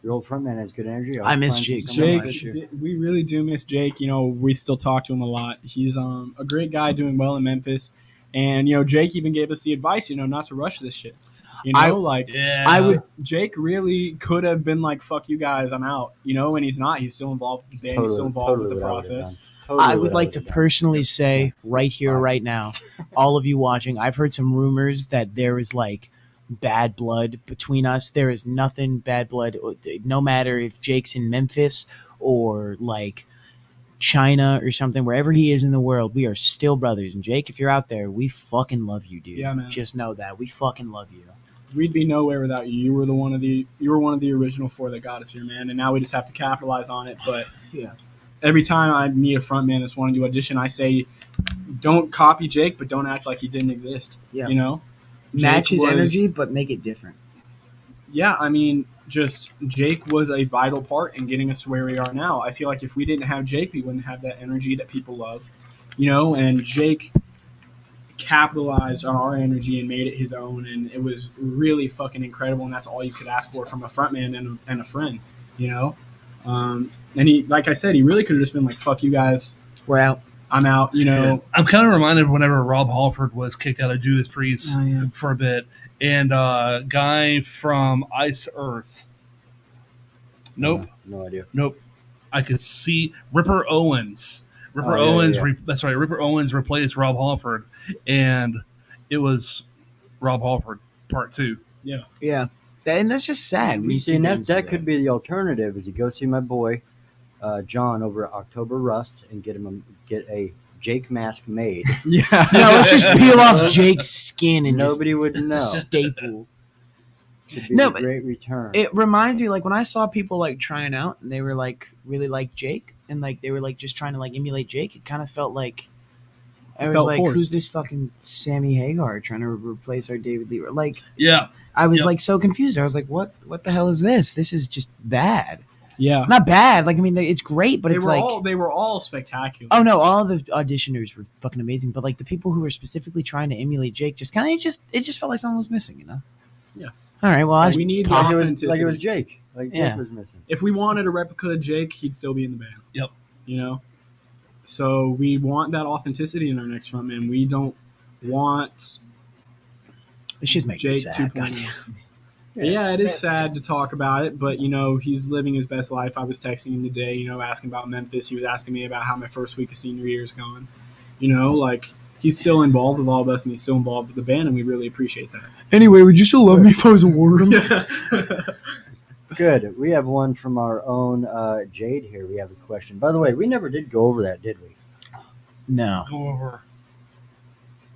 Your old frontman has good energy. I miss Find Jake so someone much. like you. We really do miss Jake. We still talk to him a lot. He's a great guy doing well in Memphis, and Jake even gave us the advice, not to rush this shit. Yeah. I would. Jake really could have been like, "Fuck you guys, I'm out," and he's not. He's still involved with the band. He's still involved with the what I would've process. done. Totally I what would like to would've done. personally say right here, right now, all of you watching, I've heard some rumors that there is like bad blood between us. There is nothing bad blood. No matter if Jake's in Memphis or like China or something, wherever he is in the world, we are still brothers. And Jake, if you're out there, we fucking love you, dude. Yeah, man. Just know that we fucking love you. we'd be nowhere without you. You were one of the original 4 that got us here, man. And now we just have to capitalize on it. But Yeah. every time I meet a frontman that's wanting to audition, I say, don't copy Jake, but don't act like he didn't exist. Yeah. You know, Match Jake his was- energy, but make it different. Yeah, I mean, just Jake was a vital part in getting us to where we are now. I feel like if we didn't have Jake, we wouldn't have that energy that people love, you know. And Jake capitalized on our energy and made it his own, and it was really fucking incredible. And that's all you could ask for from a frontman and a friend, you know. And he, like I said, he really could have just been like, "Fuck you guys, We're out. I'm out," you know. I'm kind of reminded whenever Rob Halford was kicked out of Judas Priest Oh, yeah. for a bit, and guy from Ice Earth. Nope, No idea. nope. I could see Ripper Owens. Ripper Oh, yeah, Owens. yeah. That's right. Ripper Owens replaced Rob Halford, and it was Rob Halford Part 2. Yeah. And that's just sad. when you See, and bands that do could be the alternative. Is you go see my boy John over at October Rust and get a Jake mask made. Yeah, No, let's just peel off Jake's skin and Nobody would know. just staple. It'd be No, a but great return. It reminds me, like, when I saw people like trying out and they were like really like Jake and like they were like just trying to like emulate Jake. It kind of felt like I was felt like, forced. who's this fucking Sammy Hagar trying to replace our David Lee? Like, Yeah, I was Yep. like so confused. I was like, what the hell is this? This is just bad. yeah. Not bad. Like, I mean, it's great, but They it's were like, they were all spectacular. oh no, all the auditioners were fucking amazing. But like the people who were specifically trying to emulate Jake, just kind of it just felt like someone was missing, you know? Yeah. All right. Well, we need the like, it authenticity. was Jake. Like Jake Yeah. was missing. If we wanted a replica of Jake, he'd still be in the band. Yep. You know? So we want that authenticity in our next frontman. We don't want it's just making me Jake sad. 2.0. Goddamn. Yeah, it is sad to talk about it, but, you know, he's living his best life. I was texting him today, you know, asking about Memphis. He was asking me about how my first week of senior year is going. You know, like, he's still involved with all of us, and he's still involved with the band, and we really appreciate that. Anyway, would you still love me if I was a warden? Good. We have one from our own Jade here. We have a question. By the way, we never did go over that, did we? No. go over.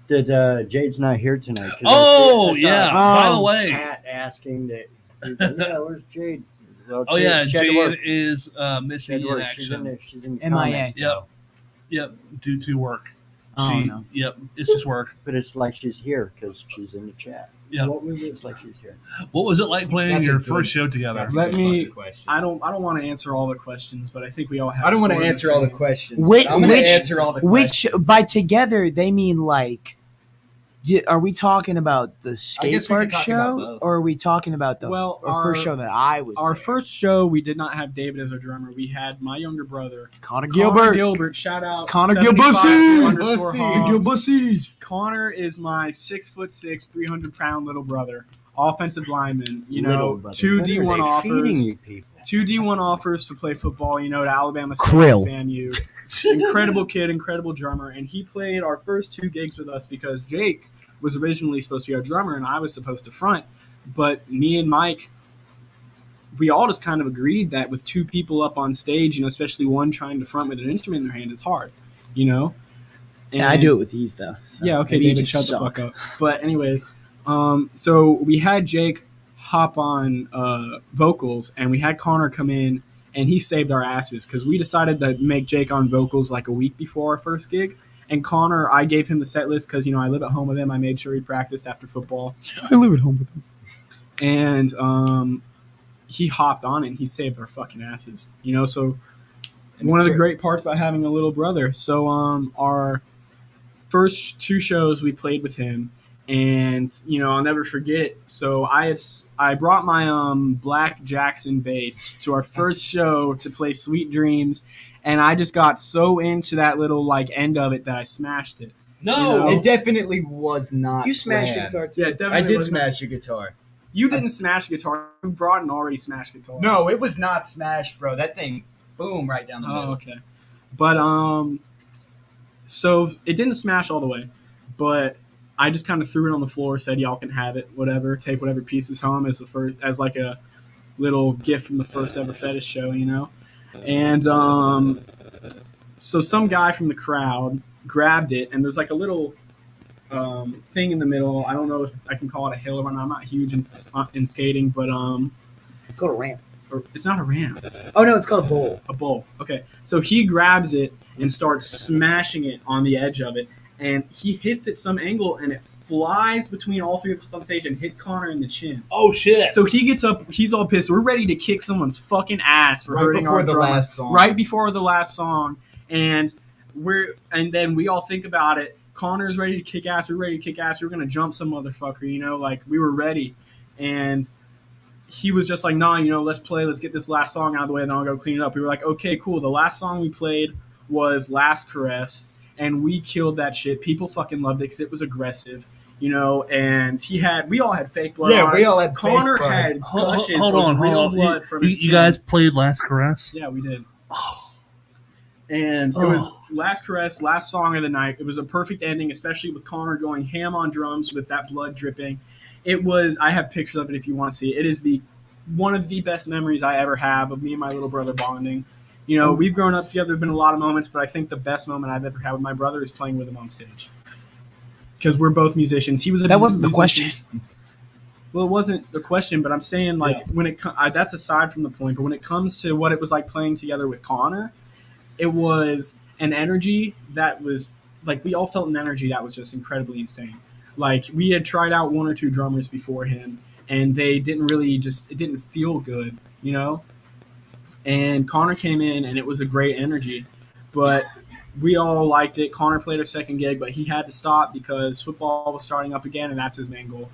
Did Jade's not here tonight? 'Cause Oh I saw yeah. By the way, Pat asking that. He's like, yeah, where's Jade? Well, oh yeah, she had to work. Jade is She had missing to in work. She's in action. there. She's in MIA. comics, Yep. Yep, due to work. Oh, no. Yep, it's just work. but it's like she's here because she's in the chat. Yep. What was it? It's like she's here. What was it like playing That's a your good- first show together? That's a Let good me- fucking question. I don't want to answer all the questions, but I think we all have. I don't want to sort of answer all the same- questions. Which- I'm going which- to answer all the Which questions. by together they mean like, are we talking about the skate guess we park could talk about show, both. or are we talking about the Well, first our- show that I was? Our there? first show, we did not have David as our drummer. We had my younger brother, Connor Connor Gilbert. Gilbert. Shout out Connor 75 underscore Gilbussy. Hogs. Connor is my 6'6", 300-pound little brother, offensive lineman. You Little know, brother. two What are D1 they feeding offers. you people? Two D1 offers to play football, you know, to Alabama State Krill. Fan U. Incredible kid, incredible drummer, and he played our first 2 gigs with us because Jake was originally supposed to be our drummer and I was supposed to front. But me and Mike, we all just kind of agreed that with 2 people up on stage, you know, especially one trying to front with an instrument in their hand, it's hard, you know? Yeah, I do it with these though. so Yeah, okay, maybe you David, just shut the suck. fuck up. But anyways, so we had Jake hop on vocals, and we had Connor come in, and he saved our asses because we decided to make Jake on vocals like a week before our first gig. And Connor, I gave him the set list because, you know, I live at home with him. I made sure he practiced after football. I live at home with them. And he hopped on it, and he saved our fucking asses. You know, so one of the great parts about having a little brother. So our first 2 shows we played with him, and you know I'll never forget. So I brought my Black Jackson bass to our first show to play Sweet Dreams, and I just got so into that little like end of it that I smashed it. No, You know? It definitely was not. You smashed planned. your guitar too. Yeah, definitely. I did wasn't- smash your guitar. You didn't smash the guitar. You brought an already smashed guitar. No, it was not smashed, bro. That thing, boom, right down the middle. Oh, okay. But so it didn't smash all the way, but I just kind of threw it on the floor, said y'all can have it, whatever. Take whatever pieces home as like a little gift from the first ever Fetish show, you know. And so some guy from the crowd grabbed it, and there's like a little thing in the middle. I don't know if I can call it a hill or not. I'm not huge in skating, but It's called a ramp. it's not a ramp. Oh no, it's called a bowl. A bowl. Okay. So he grabs it and starts smashing it on the edge of it, and he hits at some angle, and it flies between all three of us on stage and hits Connor in the chin. Oh shit! So he gets up, he's all pissed. We're ready to kick someone's fucking ass for hurting our drummer. Right before the last song, and then we all think about it. Connor's ready to kick ass. We're ready to kick ass. We're gonna jump some motherfucker. Like we were ready, and he was just like, nah, let's play. Let's get this last song out of the way, and then I'll go clean it up. We were like, okay, cool. The last song we played was Last Caress, and we killed that shit. People fucking loved it because it was aggressive, and we all had fake blood. Yeah, we all had Connor fake blood. had gushes Hold of on. real blood from his You chin. guys played Last Caress? Yeah, we did. And it was Last Caress, last song of the night. It was a perfect ending, especially with Connor going ham on drums with that blood dripping. It was, I have pictures of it if you want to see it. It is one of the best memories I ever have of me and my little brother bonding. We've grown up together. There have been a lot of moments, but I think the best moment I've ever had with my brother is playing with him on stage. Because we're both musicians. He was That wasn't the question. Well, it wasn't the question, but I'm saying when that's aside from the point. But when it comes to what it was like playing together with Connor, it was an energy that was we all felt an energy that was just incredibly insane. Like we had tried out one or two drummers before him, and they didn't really it didn't feel good, And Connor came in, and it was a great energy, but we all liked it. Connor played our second gig, but he had to stop because football was starting up again, and that's his main goal.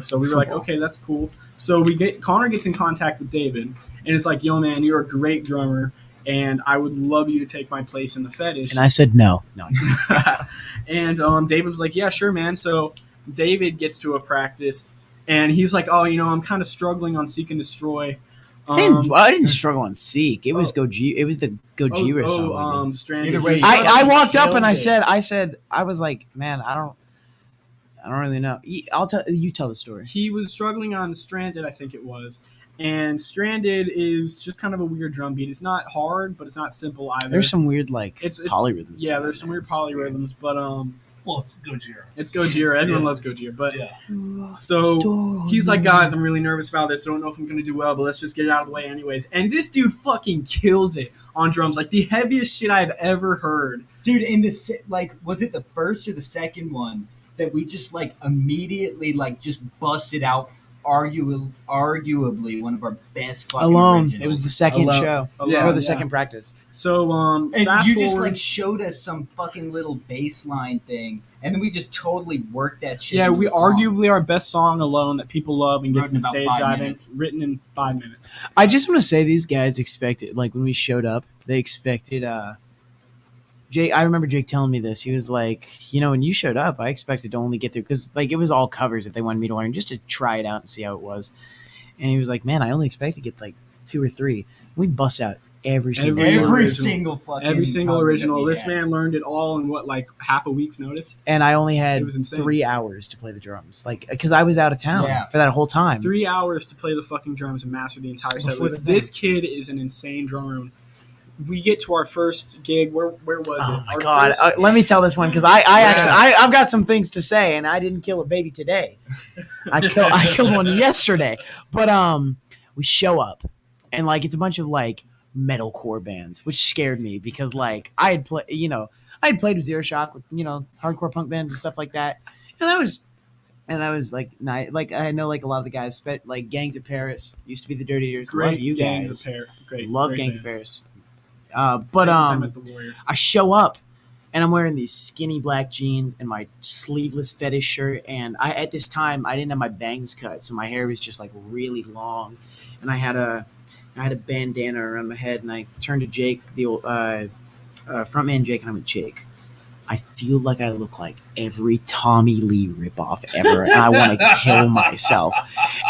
So we were like, okay, that's cool. So Connor gets in contact with David, and it's like, yo, man, you're a great drummer, and I would love you to take my place in the Fetish. And I said no. And David was like, yeah, sure, man. So David gets to a practice, and he's like, oh, I'm kind of struggling on Seek and Destroy. I didn't struggle on Seek. It was It was the Gojira song. Stranded. Either way, I walked up and I killed said, I was like, man, I don't really know. You tell the story. He was struggling on Stranded, I think it was. And Stranded is just kind of a weird drum beat. It's not hard, but it's not simple either. There's some weird it's polyrhythms. Yeah, there's some weird polyrhythms, but Well, it's Gojira. It's Gojira. Everyone loves Gojira, but so he's like, guys, I'm really nervous about this. I don't know if I'm gonna do well, but let's just get it out of the way anyways. And this dude fucking kills it on drums, like the heaviest shit I've ever heard. Dude, in the was it the first or the second one that we just immediately just busted out? Arguably one of our best fucking Alone. originals. It was the second show. Yeah, or the second practice. So and fast you forward, just showed us some fucking little bass line thing, and then we just totally worked that shit. yeah, into we the song. arguably our best song Alone that people love and gets Written some in stage about 5 diving, minutes. written in 5 minutes. I just want to say these guys expected, when we showed up, they expected. Jake, I remember Jake telling me this. He was like, when you showed up, I expected to only get through because it was all covers that they wanted me to learn just to try it out and see how it was. And he was like, man, I only expect to get 2 or 3. We bust out every single Every single cover original. that we This had. man learned it all in half a week's notice. And I only It had was insane. 3 hours to play the drums, because I was out of town Yeah. for that whole time. 3 hours to play the fucking drums and master the entire set Before list. the thing. This kid is an insane drummer. We get to our first gig. Where was it? Oh my Our god! first- Let me tell this one because I've got some things to say, and I didn't kill a baby today. I killed one yesterday, but we show up, and it's a bunch of metalcore bands, which scared me because I had played with Zero Shock with hardcore punk bands and stuff like that, and that was nice. I know a lot of the guys, Gangs of Paris used to be the Dirty Ears. Great Love you Gangs guys. of Paris. Great. Love great Gangs band. of Paris. I met the Warrior. I show up and I'm wearing these skinny black jeans and my sleeveless Fetish shirt. And at this time I didn't have my bangs cut, so my hair was just really long. And I had a bandana around my head. And I turned to Jake, the old frontman Jake, and I'm like, Jake, I feel like I look like every Tommy Lee ripoff ever, and I want to kill myself.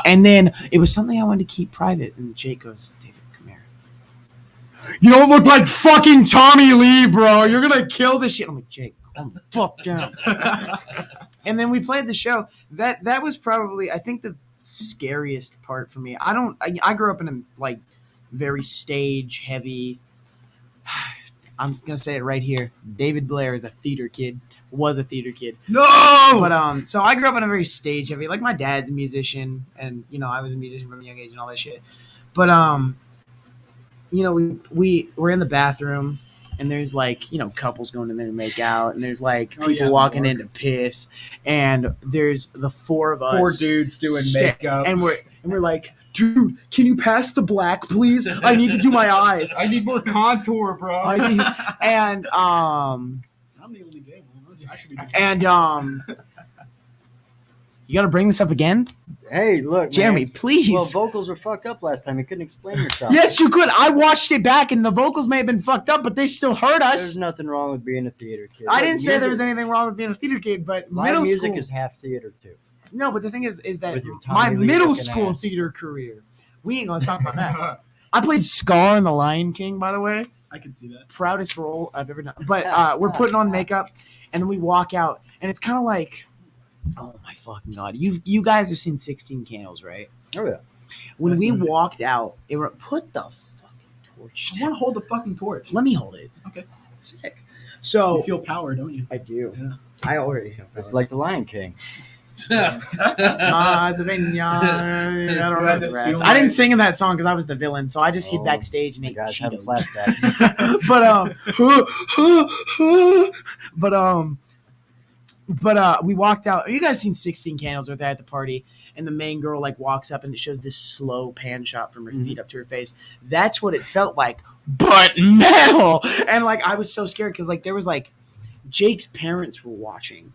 And then it was something I wanted to keep private. And Jake goes, David, come here. You don't look like fucking Tommy Lee, bro. You're gonna kill this shit. I'm like, Jake, calm the fuck down. And then we played the show. That was probably, I think, the scariest part for me. I grew up in a very stage heavy. I'm just gonna say it right here. David Blair is a theater kid. Was a theater kid. No. But so I grew up in a very stage heavy. Like my dad's a musician, and I was a musician from a young age and all that shit. But we were in the bathroom, and there's like couples going in there to make out, and there's like people walking in to piss, and there's the four of us, 4 dudes doing makeup, and we're like, dude, can you pass the black, please? I need to do my eyes. I need more contour, bro. And I'm the only gay one. I should be you got to bring this up again, Hey, look, Jeremy, man. please. Well, vocals were fucked up last time. You couldn't explain yourself. Yes, you could. I watched it back, and the vocals may have been fucked up, but they still heard us. There's nothing wrong with being a theater kid. I didn't say there was anything wrong with being a theater kid, but Live middle music school is half theater too. No, but the thing is that With your my Tommy Lee middle looking school ass. theater career. We ain't gonna talk about that. I played Scar in The Lion King, by the way. I can see that. Proudest role I've ever done. But we're putting on makeup, and then we walk out, and it's kind of like, oh my fucking god! You guys have seen 16 Candles, right? Oh yeah. When That's we what it is. walked out, it were put the fucking torch. I want to hold the fucking torch. Let me hold it. Okay. Sick. So You feel power, don't you? I do. Yeah. I already have. It's like the Lion King. I don't remember the rest. I didn't sing in that song because I was the villain, so I just hid Oh, backstage and You ate guys have a Cheetos. flashback. but we walked out. You guys seen 16 Candles? Were there at the party, and the main girl like walks up and it shows this slow pan shot from her feet up to her face. That's what it felt like, but metal. And like I was so scared because like there was like Jake's parents were watching,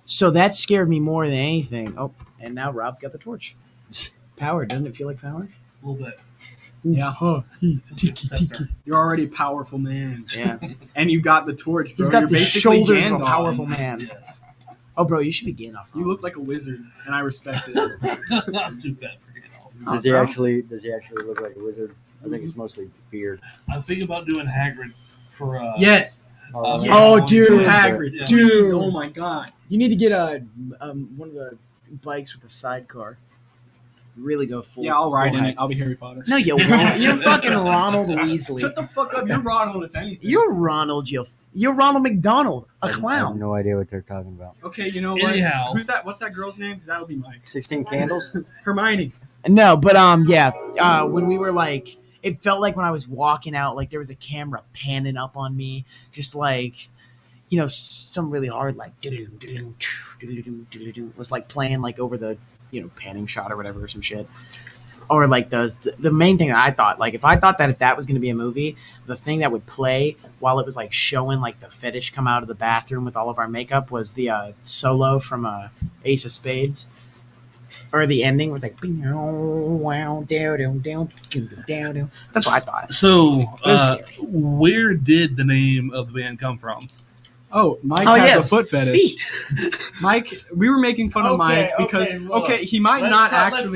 so that scared me more than anything. Oh, and now Rob's got the torch. Power, doesn't it feel like power? A little bit. Yeah. Scepter. You're already a powerful man. Yeah. And you got the torch, bro. He's got You're the basically shoulders of a Gandalf. powerful man. Yes. Oh, bro, you should be getting off. You look like a wizard, and I respect it. I'm too bad for Gandalf. Does he actually look like a wizard? I think it's mostly beard. I'm thinking about doing Hagrid for Yes. Oh, Yes. Oh, dude. Hagrid. Yeah. Dude. Oh my god. You need to get one of the bikes with a sidecar. Really go full. Yeah, I'll ride full in height. it. I'll be Harry Potter. No, you won't. You're fucking Ronald Weasley. Shut the fuck up. You're Ronald, if anything. You're Ronald. You're Ronald McDonald, a I have clown. no idea what they're talking about. Okay, you know what? Anyhow. Who's that? What's that girl's name? Because that would be Mike. 16 Candles? Hermione. No, but yeah. When we were like, it felt like when I was walking out, like there was a camera panning up on me, just like, some really hard like was like playing like over the panning shot or whatever or some shit. Or like the main thing that I thought, like if that was going to be a movie, the thing that would play while it was like showing like the fetish come out of the bathroom with all of our makeup was the solo from Ace of Spades, or the ending with like that's what I thought. So, was scary. where did the name of the band come from? Oh, Mike Oh, has yes. a foot fetish. Mike, we were making fun of Mike because he might not actually.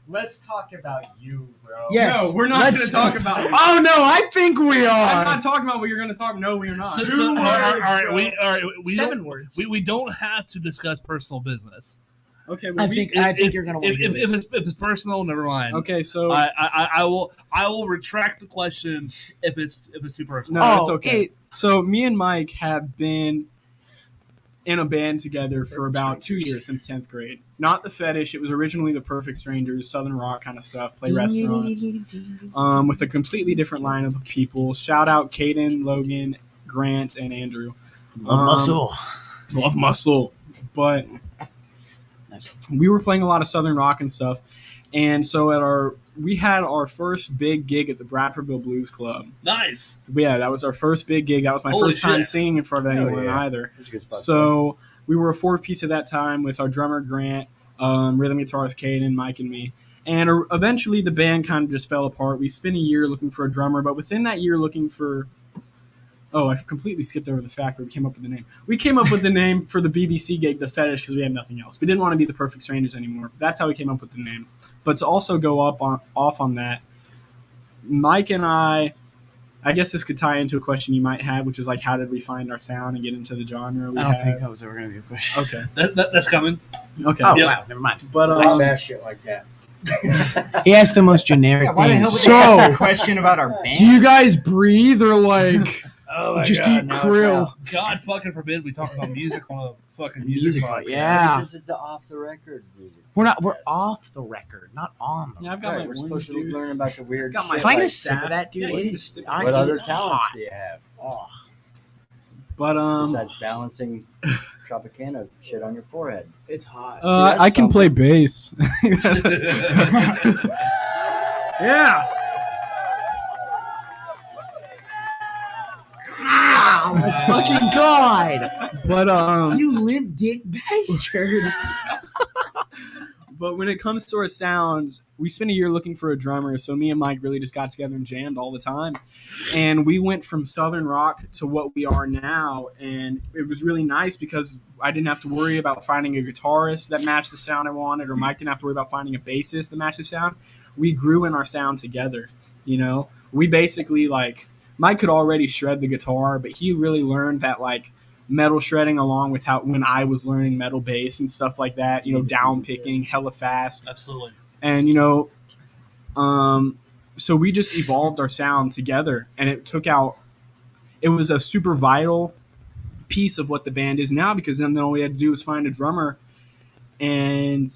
Let's talk about you, bro. Yes. No, we're not Let's going to talk about it. Oh no, I think we I'm are. not talking about what you're going to talk. No, we're not. All words, right, bro. we 7 don't, words. we don't have to discuss personal business. Okay, well, I think you're gonna want to do If this. it's personal, never mind. Okay, so I will retract the question if it's too personal. no, Oh, it's okay. So me and Mike have been in a band together for about 2 years, since 10th grade. Not the Fetish. It was originally the Perfect Strangers, Southern rock kind of stuff. Play restaurants. With a completely different lineup of people. Shout out Caden, Logan, Grant, and Andrew. Muscle. Love muscle. But we were playing a lot of Southern rock and stuff. And so we had our first big gig at the Bradfordville Blues Club. Nice. Yeah, that was our first big gig. That was my Holy first time shit. singing in front of Hell anyone yeah. either. That's a good spot. So we were a 4-piece at that time with our drummer Grant, rhythm guitarist Caden, Mike, and me. And eventually the band kind of just fell apart. We spent a year looking for a drummer, but within that year looking for... Oh, I completely skipped over the fact where we came up with the name. We came up with the name for the BBC gig, The Fetish, because we had nothing else. We didn't want to be the Perfect Strangers anymore. That's how we came up with the name. But to also go off on that, Mike and I guess this could tie into a question you might have, which is like, how did we find our sound and get into the genre we I don't have? think that was ever gonna be a question. Okay. That's coming. Okay. Oh Yep. wow, never mind. But Like that shit like that. He asked the most generic Why the hell things. would they ask that So, question about our band? do you guys breathe or like? Oh my Just God, eat now krill. God fucking forbid we talk about music on a fucking music Music, podcast. yeah. This is the off the record music. We're off the record, not on the Yeah, I've got Right, my we're orange supposed to juice. learn about the weird Got my shit. Can I get like- a sip of that, dude? Yeah, It you can is- sip it. I- what it other is talents hot. do you have? Oh. But Besides balancing Tropicana shit on your forehead. It's hot. that's I can play something. bass. Yeah. Oh my fucking god! But You limp dick bastard. But when it comes to our sound, we spent a year looking for a drummer. So me and Mike really just got together and jammed all the time. And we went from Southern rock to what we are now. And it was really nice because I didn't have to worry about finding a guitarist that matched the sound I wanted, or Mike didn't have to worry about finding a bassist that matched the sound. We grew in our sound together. You know, we basically like Mike could already shred the guitar, but he really learned that like metal shredding along with how when I was learning metal bass and stuff like that, you know, down picking hella fast. Absolutely. And, you know, so we just evolved our sound together, and it was a super vital piece of what the band is now, because then all we had to do was find a drummer, and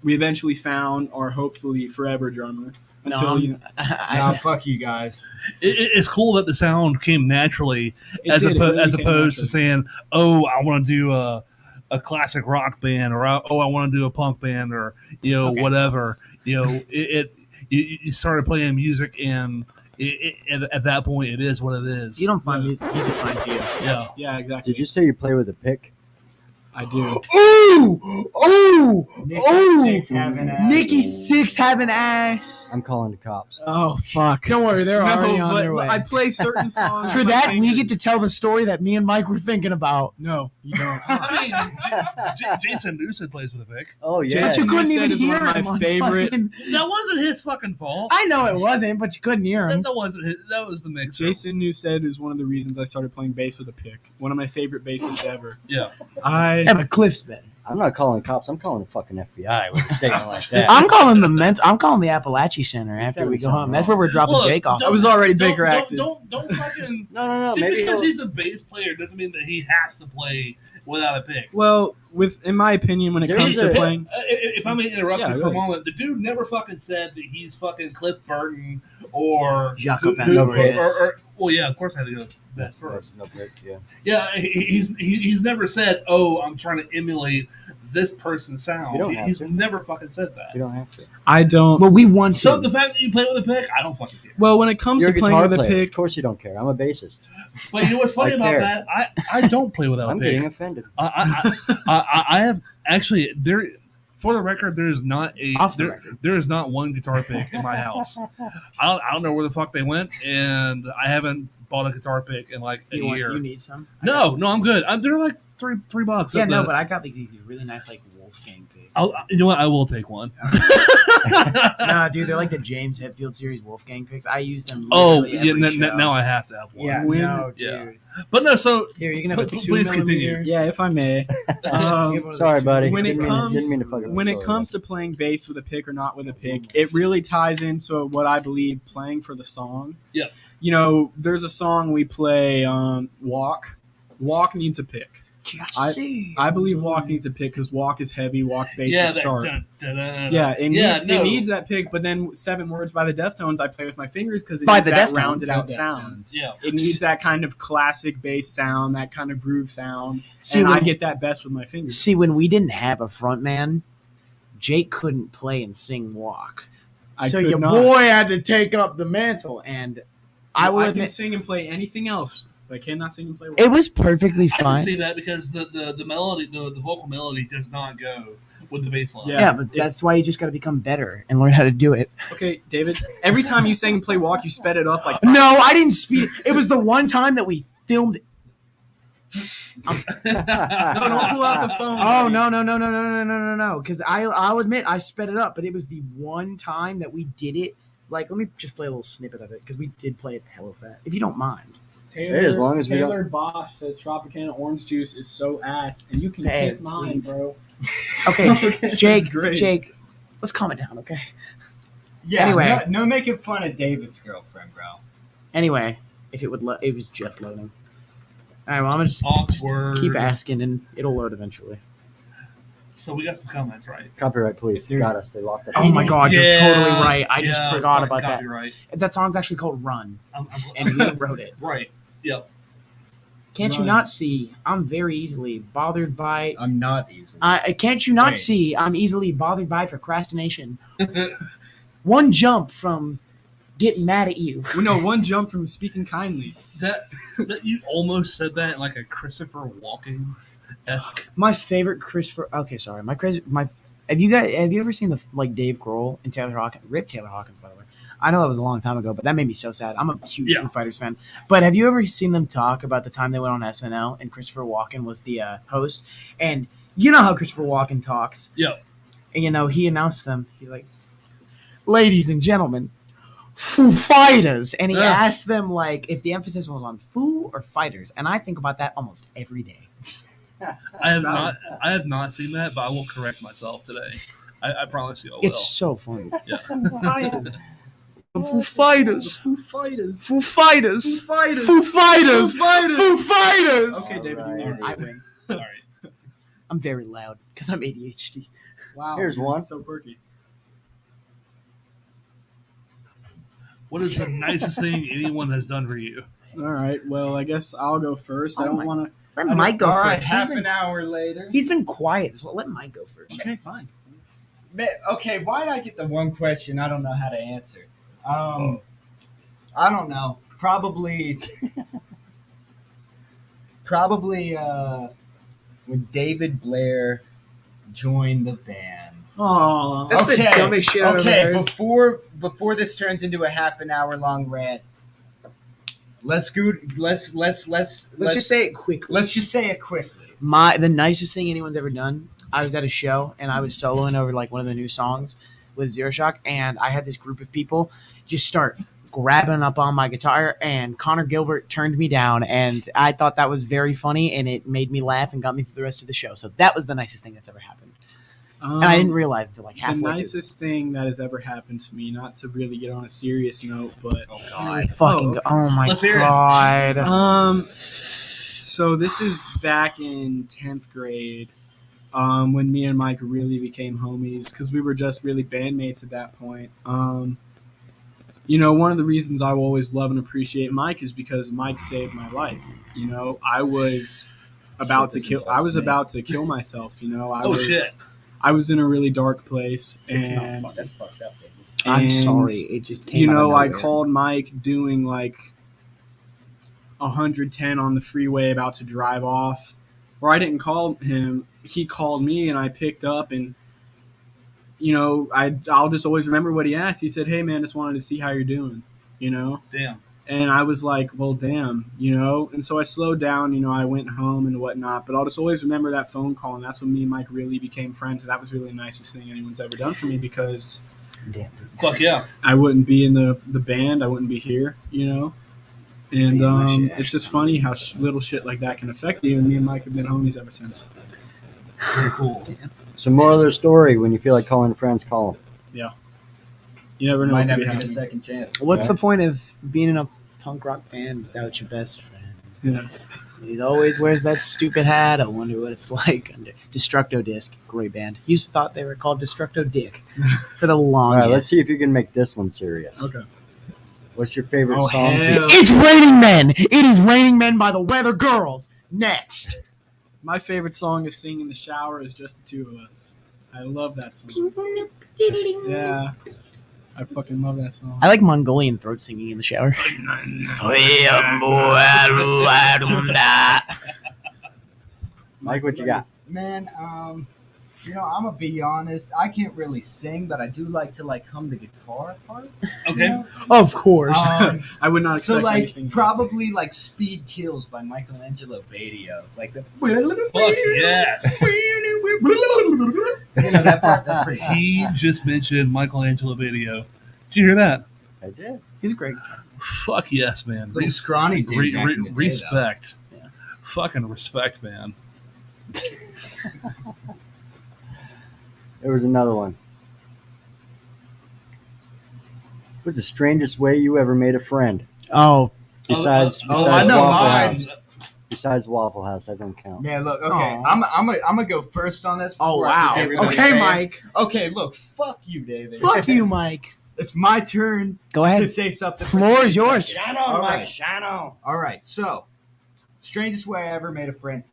we eventually found our hopefully forever drummer. Until, you know, Nah, fuck you guys. It's cool that the sound came naturally, it as did, it really as came opposed to naturally. saying, "Oh, I want to do a classic rock band," or "Oh, I want to do a punk band," or Okay. whatever. You started playing music, and at that point, it is what it is. You don't find music fine to you. Yeah. Yeah, exactly. Did you say you play with a pick? I do. Ooh! Six having ass. Nikki Six having ass. I'm calling the cops. Oh, fuck. Don't worry, they're already No, on but their way. I play certain songs. For with my that, we fingers. get to tell the story that me and Mike were thinking about. No, you don't. I mean, Jason Newsted plays with a pick. Oh yeah. But you couldn't Newsted even is one hear of my him on favorite- fucking- That wasn't his fucking fault. I know it wasn't, but you couldn't hear him. That wasn't his. That was the mixer. Jason Newsted is one of the reasons I started playing bass with a pick. One of my favorite bassists ever. Yeah. Yeah, but Cliff's better. I'm not calling the cops. I'm calling the fucking FBI with a statement like that. I'm calling the Appalachian Center after doesn't we go sound home. That's wrong. where we're dropping Look, Jake off. don't- I was already don't- bigger active. Don't fucking. No. Just Maybe because he'll- he's a bass player doesn't mean that he has to play without a pick. Well, in my opinion, when it There comes is to a- playing, If I may interrupt Yeah, you go for a ahead. moment, the dude never fucking said that he's fucking Cliff Burton or Jaco Pastorius. well, yeah, of course I had to go that's first. No pick, yeah. Yeah, he's never said, "Oh, I'm trying to emulate this person's sound." You don't have He's to. never fucking said that. You don't have to. I don't. Well, we want So to. the fact that you play with a pick, I don't fucking care. Well, when it comes You're a to playing guitar with a player. pick, Of course you don't care. I'm a bassist. But you know what's funny I about care. that? I don't play without I'm a pick. getting offended. I have actually there. For the record, there is not Off the record. there is not one guitar pick in my house. I don't know where the fuck they went, and I haven't bought a guitar pick in like a year. You need some? No, I'm good. They're like $3. Yeah, at no, the- but I got like these really nice like Wolfgang picks. You know what? I will take one. Nah, dude, they're like the James Hetfield series Wolfgang picks. I use them. Oh, literally yeah. every show. Now I have to have one. Yeah, When- no, dude. Yeah. But no, so Here, you can have a Please 2 continue. millimeter. yeah, if I may. Sorry, buddy. When it Didn't comes mean to fucking when it story comes to playing bass with a pick or not with a pick, it really ties into what I believe playing for the song. Yeah. You know, there's a song we play, Walk. Walk needs a pick. I believe Walk needs a pick because Walk is heavy, Walk's bass yeah, is sharp. Yeah, Yeah, it needs, no. it needs that pick, but then 7 Words by the Deftones I play with my fingers because it By needs the that Deftones. rounded out sound. Yeah. It needs that kind of classic bass sound, that kind of groove sound, See, and when, I get that best with my fingers. see, when we didn't have a front man, Jake couldn't play and sing Walk. I So could your not. boy had to take up the mantle, and I will can admit sing and play anything else, but I cannot sing and play. it was perfectly I can fine. see that because the melody, the vocal melody does not go with the bass line. Yeah. Yeah, but it's- that's why you just got to become better and learn how to do it. Okay, David. Every time you sang and play Walk, you sped it up like. No, I didn't speed. It was the one time that we filmed. No, don't pull out the phone. Oh buddy. no! Because I'll admit I sped it up, but it was the one time that we did it. Like, let me just play a little snippet of it because we did play it hella fast. If you don't mind. Taylor, Hey, as long as we don't- Taylor Bosch says Tropicana orange juice is so ass, and you can Hey, kiss mine, please. bro. Okay, It's Jake. great. Jake, let's calm it down, okay? Yeah, Anyway. no making fun of David's girlfriend, bro. Anyway, if it would, it was just loading. All right, well, I'm gonna just Awkward. keep asking, and it'll load eventually. So we got some comments, right? Copyright police. There's- Got us. They locked us. Oh my God, you're Yeah, totally right. I just yeah, forgot fucking about that. copyright. That song's actually called "Run," and we wrote it. Right. Yep. Can't you Run. not see? I'm very easily bothered by. I'm not easily. Can't you not Wait. see? I'm easily bothered by procrastination. One jump from getting mad at you. Well, no, one jump from speaking kindly. That you almost said that in like a Christopher Walken esque. My favorite Christopher. Okay, sorry. My. Have you ever seen the Dave Grohl and Taylor Hawkins? Rip Taylor Hawkins, by the way. I know that was a long time ago, but that made me so sad. I'm a huge Yeah. Foo Fighters fan. But have you ever seen them talk about the time they went on SNL and Christopher Walken was the host? And you know how Christopher Walken talks. Yep. And he announced them. He's like, "Ladies and gentlemen, Foo Fighters," and he asked them if the emphasis was on Foo or Fighters. And I think about that almost every day. I have not seen that, but I will correct myself today. I promise you I will. It's so funny. Yeah. Foo Fighters. Foo Fighters. Foo Fighters. Foo Fighters. Foo Fighters. Foo Fighters. Foo Fighters. Okay, David, you Alright. win. I win. All right. I'm very loud because I'm ADHD. Wow. Here's one. So quirky. What is the nicest thing anyone has done for you? All right. Well, I guess I'll go first. I Oh don't my- want to. Let Mike go All right, first. half an hour later. He's been quiet, so let Mike go first. Okay, fine. Okay, why did I get the one question I don't know how to answer? I don't know. Probably when David Blair joined the band. Oh, That's the dumbest shit I've Okay, ever heard. before this turns into a half an hour long rant, let's just say it quickly. let's just say it quickly. The nicest thing anyone's ever done. I was at a show and I was soloing over one of the new songs with Zero Shock, and I had this group of people just start grabbing up on my guitar, and Connor Gilbert turned me down, and I thought that was very funny, and it made me laugh and got me through the rest of the show. So that was the nicest thing that's ever happened, and I didn't realize until halfway. The nicest thing that has ever happened to me, not to really get on a serious note, but Oh my Let's hear it. God. So this is back in 10th grade, when me and Mike really became homies because we were just really bandmates at that point. One of the reasons I will always love and appreciate Mike is because Mike saved my life. I was about to kill myself. Shit. I was in a really dark place, and That's fucked up. Baby. I'm and, sorry. It just came out of I nowhere. called Mike doing 110 on the freeway about to drive off. Or I didn't call him. He called me, and I picked up, and I'll just always remember what he asked. He said, "Hey man, just wanted to see how you're doing." Damn. And I was like, well, damn, And so I slowed down, I went home and whatnot. But I'll just always remember that phone call, and that's when me and Mike really became friends. And that was really the nicest thing anyone's ever done for me because Fuck yeah. I wouldn't be in the band. I wouldn't be here, And it's just funny how little shit like that can affect you. And me and Mike have been homies ever since. Very cool. So moral of the story: when you feel like calling friends, call them. You never know Might what could never be get a happening. second chance. What's the point of being in a punk rock band without your best friend? Yeah. He always wears that stupid hat. I wonder what it's like under Destructo Disc. Great band. Used to thought they were called Destructo Dick for the All longest. right, let's see if you can make this one serious. Okay. What's your favorite Oh, song? hell. It's Raining Men. It is Raining Men by the Weather Girls. Next. My favorite song to sing in the shower is Just the Two of Us. I love that song. Yeah. I fucking love that song. I like Mongolian throat singing in the shower. Mike, what you got? Man, I'm gonna be honest. I can't really sing, but I do like to hum the guitar parts. Okay. Of course. I would not expect So anything. probably Speed Kills by Michelangelo Badio. The Fuck yes. that part, that's pretty cool. He just mentioned Michelangelo video. Did you hear that? I did. He's a great. Fuck yes, man. Little scrawny dude back in the day, though. Respect. Fucking respect, man. There was another one. What's the strangest way you ever made a friend? Oh, Besides I know Waffle mine. House? Besides Waffle House, that don't count. Man, look, okay, Aw. I'm gonna go first on this. Oh before I wow. forget what I was Okay, saying. Mike. Okay, look, fuck you, David. Fuck you, Mike. It's my turn Go to ahead. say something. Floor for is 30 yours. seconds. Shine on, All Mike. right. Shine on. All right, so strangest way I ever made a friend.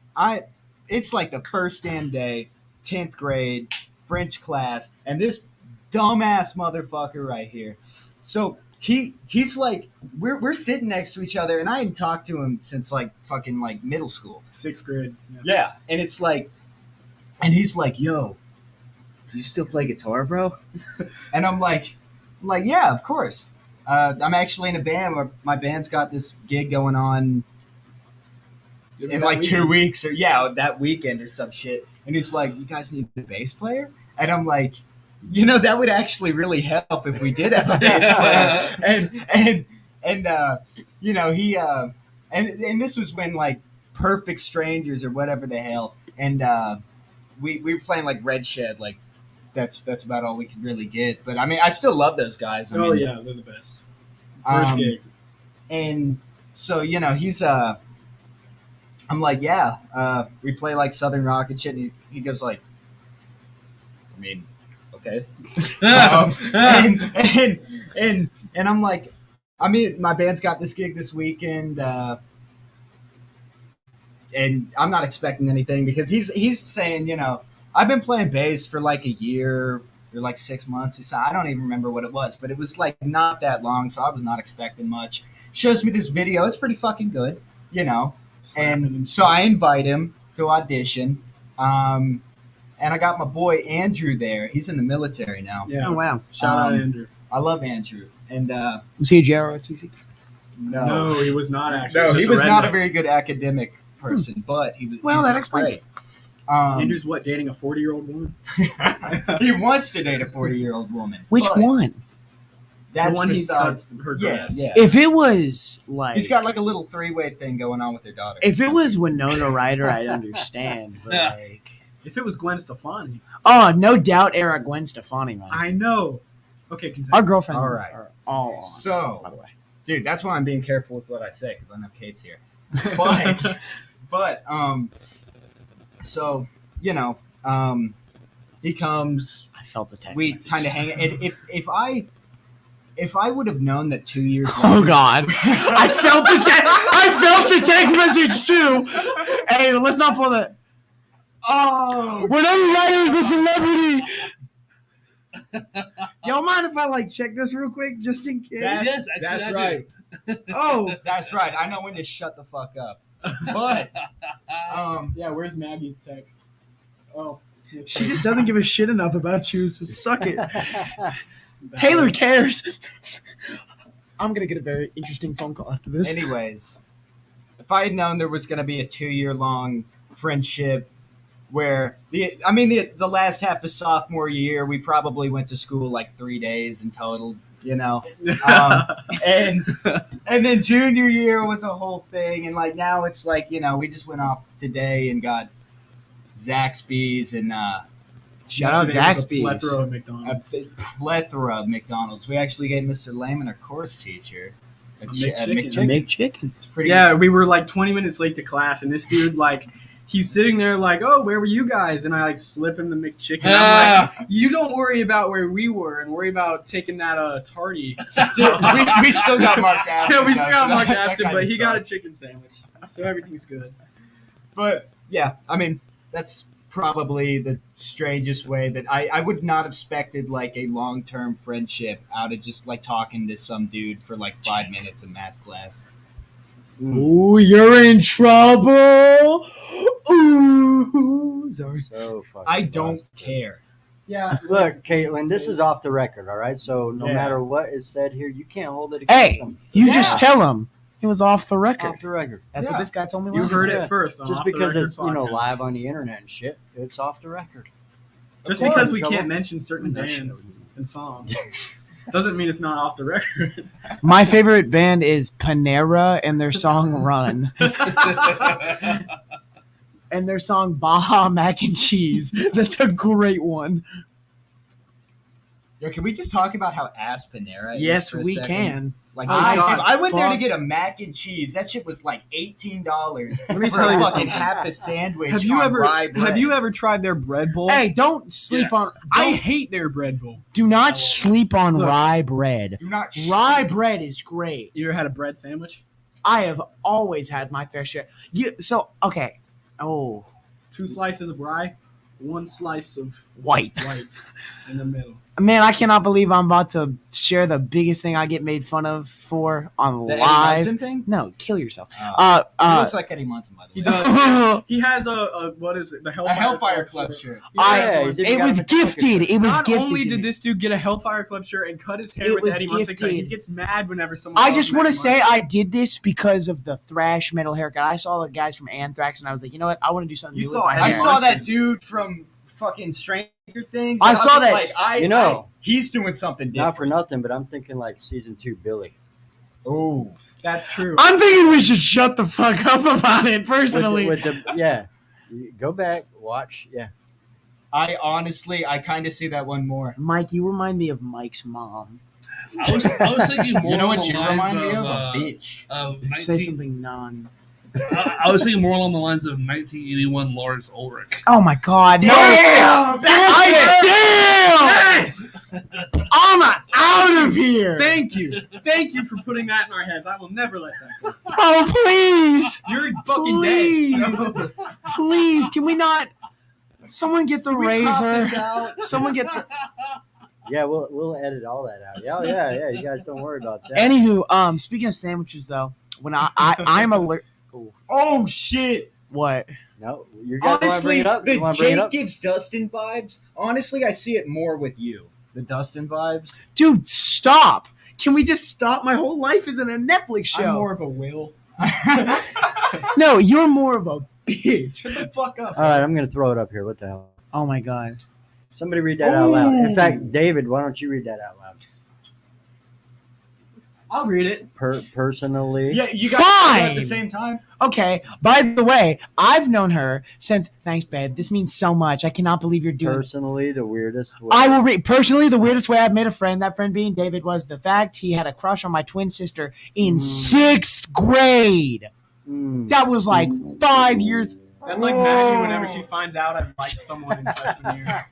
It's like the first damn day, 10th grade, French class, and this dumbass motherfucker right here. So he's like we're sitting next to each other, and I hadn't talked to him since like fucking like middle school. 6th grade. Yeah, and it's like, and he's like, "Yo, do you still play guitar, bro?" And I'm like, yeah, of course. I'm actually in a band. My band's got this gig going on in like 2 weeks, or that weekend or some shit. And he's like, "You guys need a bass player?" And I'm like, that would actually really help if we did have a bass player. He and this was when like Perfect Strangers or whatever the hell, and we were playing like Red Shed, like that's about all we could really get. But I mean, I still love those guys. I Oh mean, yeah, they're the best. First gig. and so he's I'm like, we play like Southern rock and shit. And he goes like, I mean, okay. And I'm like, I mean, my band's got this gig this weekend, and I'm not expecting anything because he's saying, I've been playing bass for like a year or like 6 months. He said, I don't even remember what it was, but it was like not that long, so I was not expecting much. Shows me this video. It's pretty fucking good, And so I invite him to audition. And I got my boy Andrew there. He's in the military now. Yeah. Oh wow. Shout out Um, Andrew. I love Andrew. And Was he a JROTC? No, he was not actually. No, He he was was just not a redneck. very good academic person, but he was. Well, he that was explains great. Um, Andrew's what, dating a 40-year-old woman? he wants to date a 40-year-old woman. Which but one? That's the one he besides. cuts her Yeah, grass. yeah. If it was like, He's got like a little 3-way thing going on with their daughter. if it was Winona Ryder, I'd understand. But like, If it was Gwen Stefani, oh, no doubt, era Gwen Stefani, man. I know. Okay, continue. Our girlfriends All right. are all on. So, by the way. dude, that's why I'm being careful with what I say because I know Kate's here. But so he comes. I felt the text. We message. kind of hang. And if I would have known that 2 years. Oh later- God! I felt the text message too. Hey, let's not pull that. Oh, Winona Ryder is a celebrity. Y'all mind if I like check this real quick, just in case? Yes, actually, that's I do. right. Oh, That's right. I know when to shut the fuck up. But Yeah, where's Maggie's text? Oh. she just doesn't give a shit enough about you, so suck it. Taylor cares. I'm gonna get a very interesting phone call after this. anyways, if I had known there was going to be a 2-year-long friendship where the last half of sophomore year we probably went to school like 3 days in total, and then junior year was a whole thing, and like now it's like we just went off today and got Zaxby's and Shout out Yesterday Zaxby's. was a plethora of a McDonald's. big plethora of McDonald's. We actually gave Mr. Lehman, our course teacher, a McChicken. Make chicken. It's pretty Yeah, we were like 20 minutes late to class, and this dude he's sitting there like, "Oh, where were you guys?" And I like slip him the McChicken. I'm like, "You don't worry about where we were, and worry about taking that tardy." we still got marked absent. Yeah, we still got Mark That absent, kinda but he got a sucks. chicken sandwich, so everything's good. But yeah, I mean, that's probably the strangest way that I would not have expected like a long-term friendship out of just like talking to some dude for like 5 minutes in math class. Ooh, you're in trouble. Ooh, sorry. So fucking I don't busted. care. Yeah. Look, Caitlin, this is off the record, all right? So no Yeah. matter what is said here, you can't hold it against Hey, them. you Yeah. just tell him it was off the record. Off the record. That's Yeah. what this guy told me You last heard time. Yeah. it first. On Just Off the because Record it's podcast. live on the internet and shit, it's off the record. Just Okay. because we Trouble? can't mention certain That bands shit. and songs doesn't mean it's not off the record. My favorite band is Panera and their song Run. And their song Baja Mac and Cheese. That's a great one. Yo, can we just talk about how ass Panera is Yes, for a we second? can. Like, Oh, God, I went there to fuck. get a mac and cheese. That shit was like $18 Let me for tell a you fucking something. half a sandwich. Have you on ever rye bread. have you ever tried their bread bowl? Hey, don't sleep Yes. on. I hate their bread bowl. Do not sleep on Look. rye bread. Do not Rye bread is great. You ever had a bread sandwich? I have always had my fair share. Okay. Oh, 2 slices of rye, 1 slice of white. white in the middle. Man, I cannot believe I'm about to share the biggest thing I get made fun of for on The Eddie live. Munson thing? No, kill yourself. He looks like Eddie Munson, by the way. He does. He has a what is it? The A Hellfire Club shirt. Yeah, he's even It got was him a cookie gifted. shirt. It was Not gifted. only to did me. this dude get a Hellfire Club shirt and cut his hair It with was Eddie Munson cut, he gifted. gets mad whenever someone. I calls just him want to Eddie say Munson. I did this because of the thrash metal haircut. I saw the guys from Anthrax, and I was like, you know what? I want to do something You new saw with my Eddie I hair. saw Munson. that dude from fucking Stranger Things. I and saw was that. Like, You know. he's doing something Not different. for nothing, but I'm thinking like season 2 Billy. Oh, That's true. I'm thinking we should shut the fuck up about it. With Personally, yeah. You go back, watch. Yeah. I kind of see that one more. Mike, you remind me of Mike's mom. I was thinking more You know along what the you lines remind me of, of? A bitch. of Say 19 something non. I was thinking more along the lines of 1981 Lars Ulrich. Oh my God! No! Damn! Yes! I'm out of here. Thank you for putting that in our heads. I will never let that go. Oh please, You're fucking please, dead. please! Can we not? Someone get the Can we cop razor. this out? Someone get the. Yeah, we'll edit all that out. Yeah. You guys don't worry about that. Anywho, speaking of sandwiches, though, when I'm alert. Oh shit! What? No, you guys want to bring Honestly, it up? You the want to bring it Jake up? gives Dustin vibes. Honestly, I see it more with you. The Dustin vibes. Dude, stop! Can we just stop? My whole life is in a Netflix show. I'm more of a Will. No, you're more of a bitch. Shut the fuck up. All right, I'm gonna throw it up here. What the hell? Oh my God. Somebody read that out loud. In Ooh. fact, David, why don't you read that out loud? I'll read it. Personally, Yeah, you guys do it at Fine. the same time. Okay. By the way, I've known her since. Thanks, babe. This means so much. I cannot believe you're doing. personally, the weirdest way. I will read. Personally, the weirdest way I've made a friend, that friend being David, was the fact he had a crush on my twin sister in 6th grade. Mm. That was like 5 years. That's like Maggie whenever she finds out I liked someone in freshman year.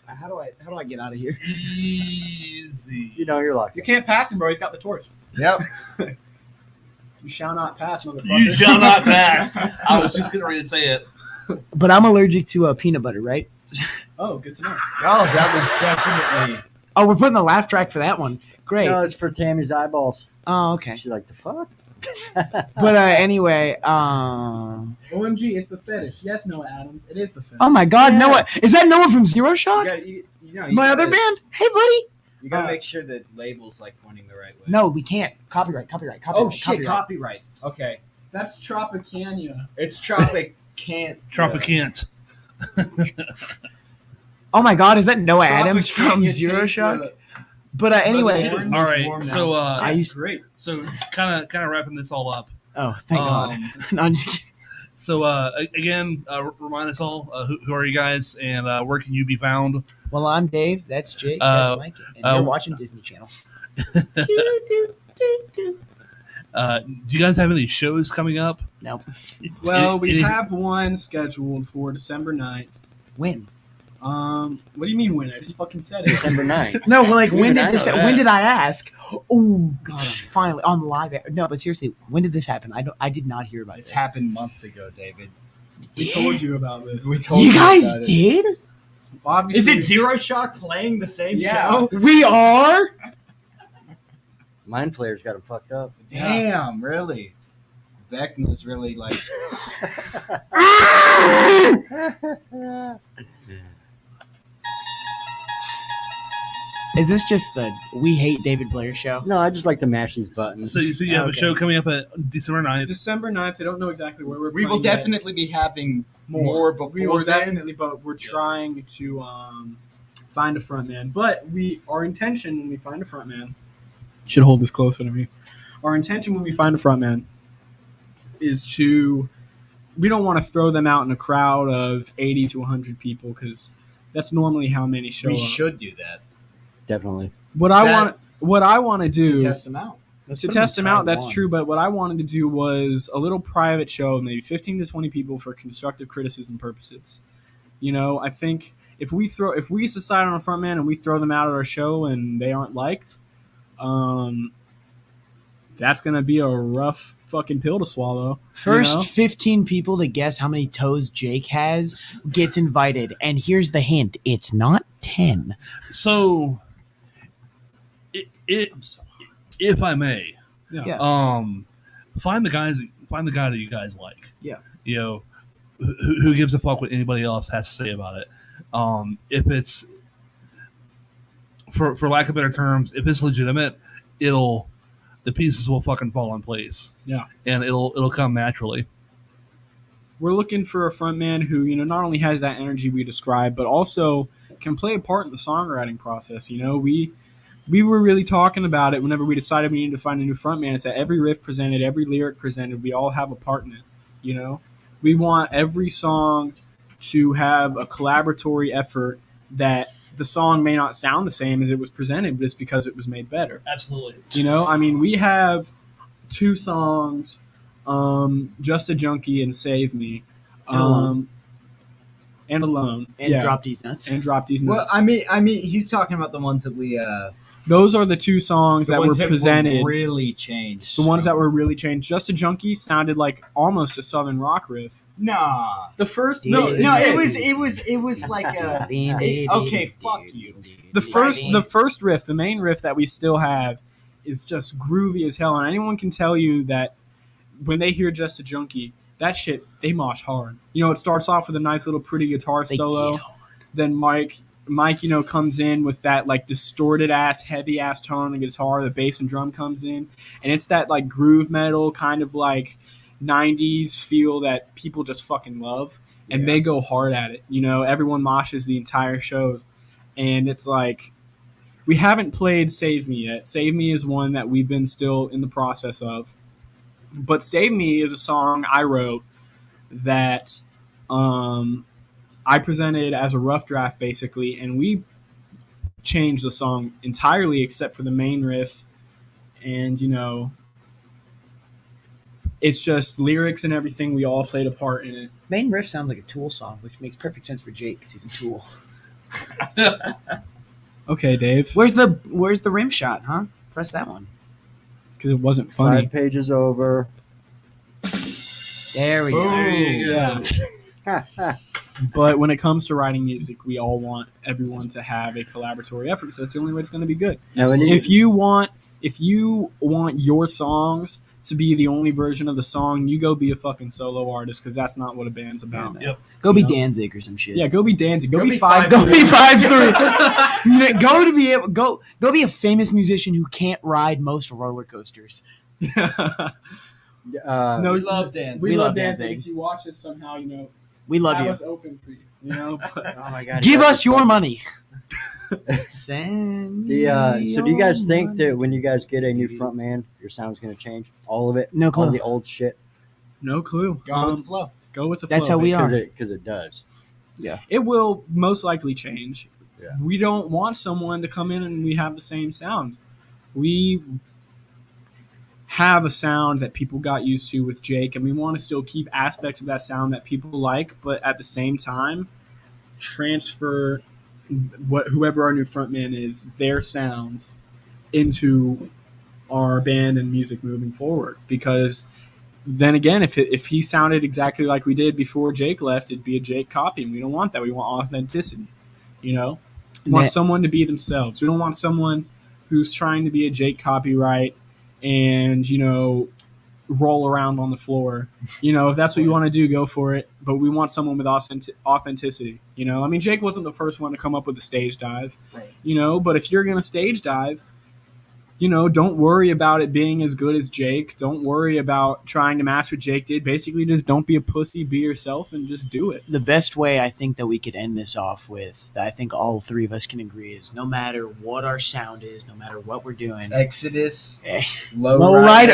How do I get out of here? Easy. You know, you're locked. You can't pass him, bro. He's got the torch. Yep. You shall not pass, motherfucker. You shall not pass. I was just getting ready to say it. But I'm allergic to peanut butter, right? Oh, good to know. Oh, that was definitely. Oh, we're putting the laugh track for that one. Great. No, it's for Tammy's eyeballs. Oh, okay. She's like, the fuck? But anyway, OMG, it's the fetish. Yes, Noah Adams. It is the fetish. oh my God, Yeah. Noah, is that Noah from Zero Shock? You My other band? Hey, buddy. You gotta make sure the label's like pointing the right way. No, we can't. Copyright. Oh shit! Copyright. Okay. That's Tropicania. It's Tropic can't. Tropicant. Oh my God, is that Noah Adams Tropicania from takes Zero the- Shock? But anyway, shit is All right. warm now. So I used. Great. so kind of wrapping this all up. Oh, thank God. No, I'm just kidding. So again, remind us all who are you guys and where can you be found? Well, I'm Dave. That's Jake. Uh, That's Mike. And you're watching Disney Channel. Do you guys have any shows coming up? No. Well, we Any- have one scheduled for December 9th. When? What do you mean when? I just fucking said it. December 9th. No, well, like when Even did I this? know that. When did I ask? Oh God! Finally on live. No, but seriously, when did this happen? I did not hear about It's this. happened months ago, David. We told you about this. We told You guys about it. did? Is Obviously, it Zero Shock playing the same Yeah. show? We are. Mind Flayer's got him fucked up. Damn, really? Vecna's really like. Is this just the We Hate David Blair show? No, I just like to mash these buttons. So you have a Okay. show coming up at December 9th. December 9th. I don't know exactly where we're We will playing yet. definitely be having more before We will then. definitely, but we're trying to find a front man. But our intention when we find a front man should hold this closer to me. Our intention when we find a front man is to. We don't want to throw them out in a crowd of 80 to 100 people because That's normally how many show We up. should do that Definitely. What I want to do to test them out. to test them out. That's true. But what I wanted to do was a little private show, maybe 15 to 20 people for constructive criticism purposes. You know, I think if we decide on a front man and we throw them out at our show and they aren't liked, that's gonna be a rough fucking pill to swallow. First you know? 15 people to guess how many toes Jake has gets invited. And here's the hint: it's not 10. So, if I may, Yeah. find the guy that you guys like. Yeah. You know, who gives a fuck what anybody else has to say about it? If it's for lack of better terms, if it's legitimate, the pieces will fucking fall in place. Yeah. And it'll come naturally. We're looking for a front man who, you know, not only has that energy we described, but also can play a part in the songwriting process. You know, we were really talking about it whenever we decided we needed to find a new front man. It's that every riff presented, every lyric presented, we all have a part in it. You know, we want every song to have a collaboratory effort that the song may not sound the same as it was presented, but it's because it was made better. Absolutely. You know, I mean, we have 2 songs, Just a Junkie and Save Me, and Alone, And drop these nuts. and Drop These Well, Nuts. I mean, he's talking about the ones that we, Those are the 2 songs the that were ones that presented. really changed. The ones that were really changed. Just a Junkie sounded like almost a Southern rock riff. Nah. The first, No, no, it was like a. Okay, fuck you. the first riff, the main riff that we still have, is just groovy as hell. And anyone can tell you that when they hear Just a Junkie, that shit, they mosh hard. You know, it starts off with a nice little pretty guitar solo. Then Mike, you know, comes in with that like distorted ass, heavy ass tone on the guitar. The bass and drum comes in, and it's that like groove metal kind of like 90s feel that people just fucking love, and they go hard at it. You know, everyone moshes the entire show, and it's like we haven't played Save Me yet. Save Me is one that we've been still in the process of, but Save Me is a song I wrote that I presented as a rough draft basically, and we changed the song entirely except for the main riff, and you know, it's just lyrics and everything. We all played a part in it. Main riff sounds like a Tool song, which makes perfect sense for Jake because he's a Tool. Okay, Dave, Where's the rim shot, huh? Press that one. because it wasn't funny. 5 pages over. There we go. There you go. Yeah. But when it comes to writing music, we all want everyone to have a collaboratory effort, so that's the only way it's going to be good. Now, when If you want your songs to be the only version of the song, you go be a fucking solo artist, because that's not what a band's about. Yep. Go be You know? Danzig or some shit. Yeah, go be Danzig. Go, Go be be five. Five- Go be 5'3". Go be a famous musician who can't ride most roller coasters. No, We love Danzig. We We love love Danzig. Danzig. If you watch this somehow, you know, We love have you. us open for you. You know, but oh my god! Give that's us your fucking- money. Send me So do you guys your think money. that when you guys get a new front man, your sound's gonna change? All of it? No All clue. the old shit? no clue. Go with the flow. Go with the That's flow. how we basically. are. Because it does. It will most likely change. Yeah. We don't want someone to come in and we have the same sound. We have a sound that people got used to with Jake, and we want to still keep aspects of that sound that people like, but at the same time, transfer whoever our new frontman is, their sound, into our band and music moving forward. Because then again, if he sounded exactly like we did before Jake left, it'd be a Jake copy, and we don't want that. We want authenticity. You know, we want Net- someone to be themselves. We don't want someone who's trying to be a Jake copyright and, you know, roll around on the floor. You know, if that's what you want to do, go for it. But we want someone with authenticity. You know, I mean, Jake wasn't the first one to come up with the stage dive. Right. You know, but if you're gonna stage dive, you know, don't worry about it being as good as Jake. Don't worry about trying to match what Jake did. Basically, just don't be a pussy. Be yourself and just do it. The best way I think that we could end this off with, that I think all 3 of us can agree, is no matter what our sound is, no matter what we're doing, Exodus. Eh. Lowrider.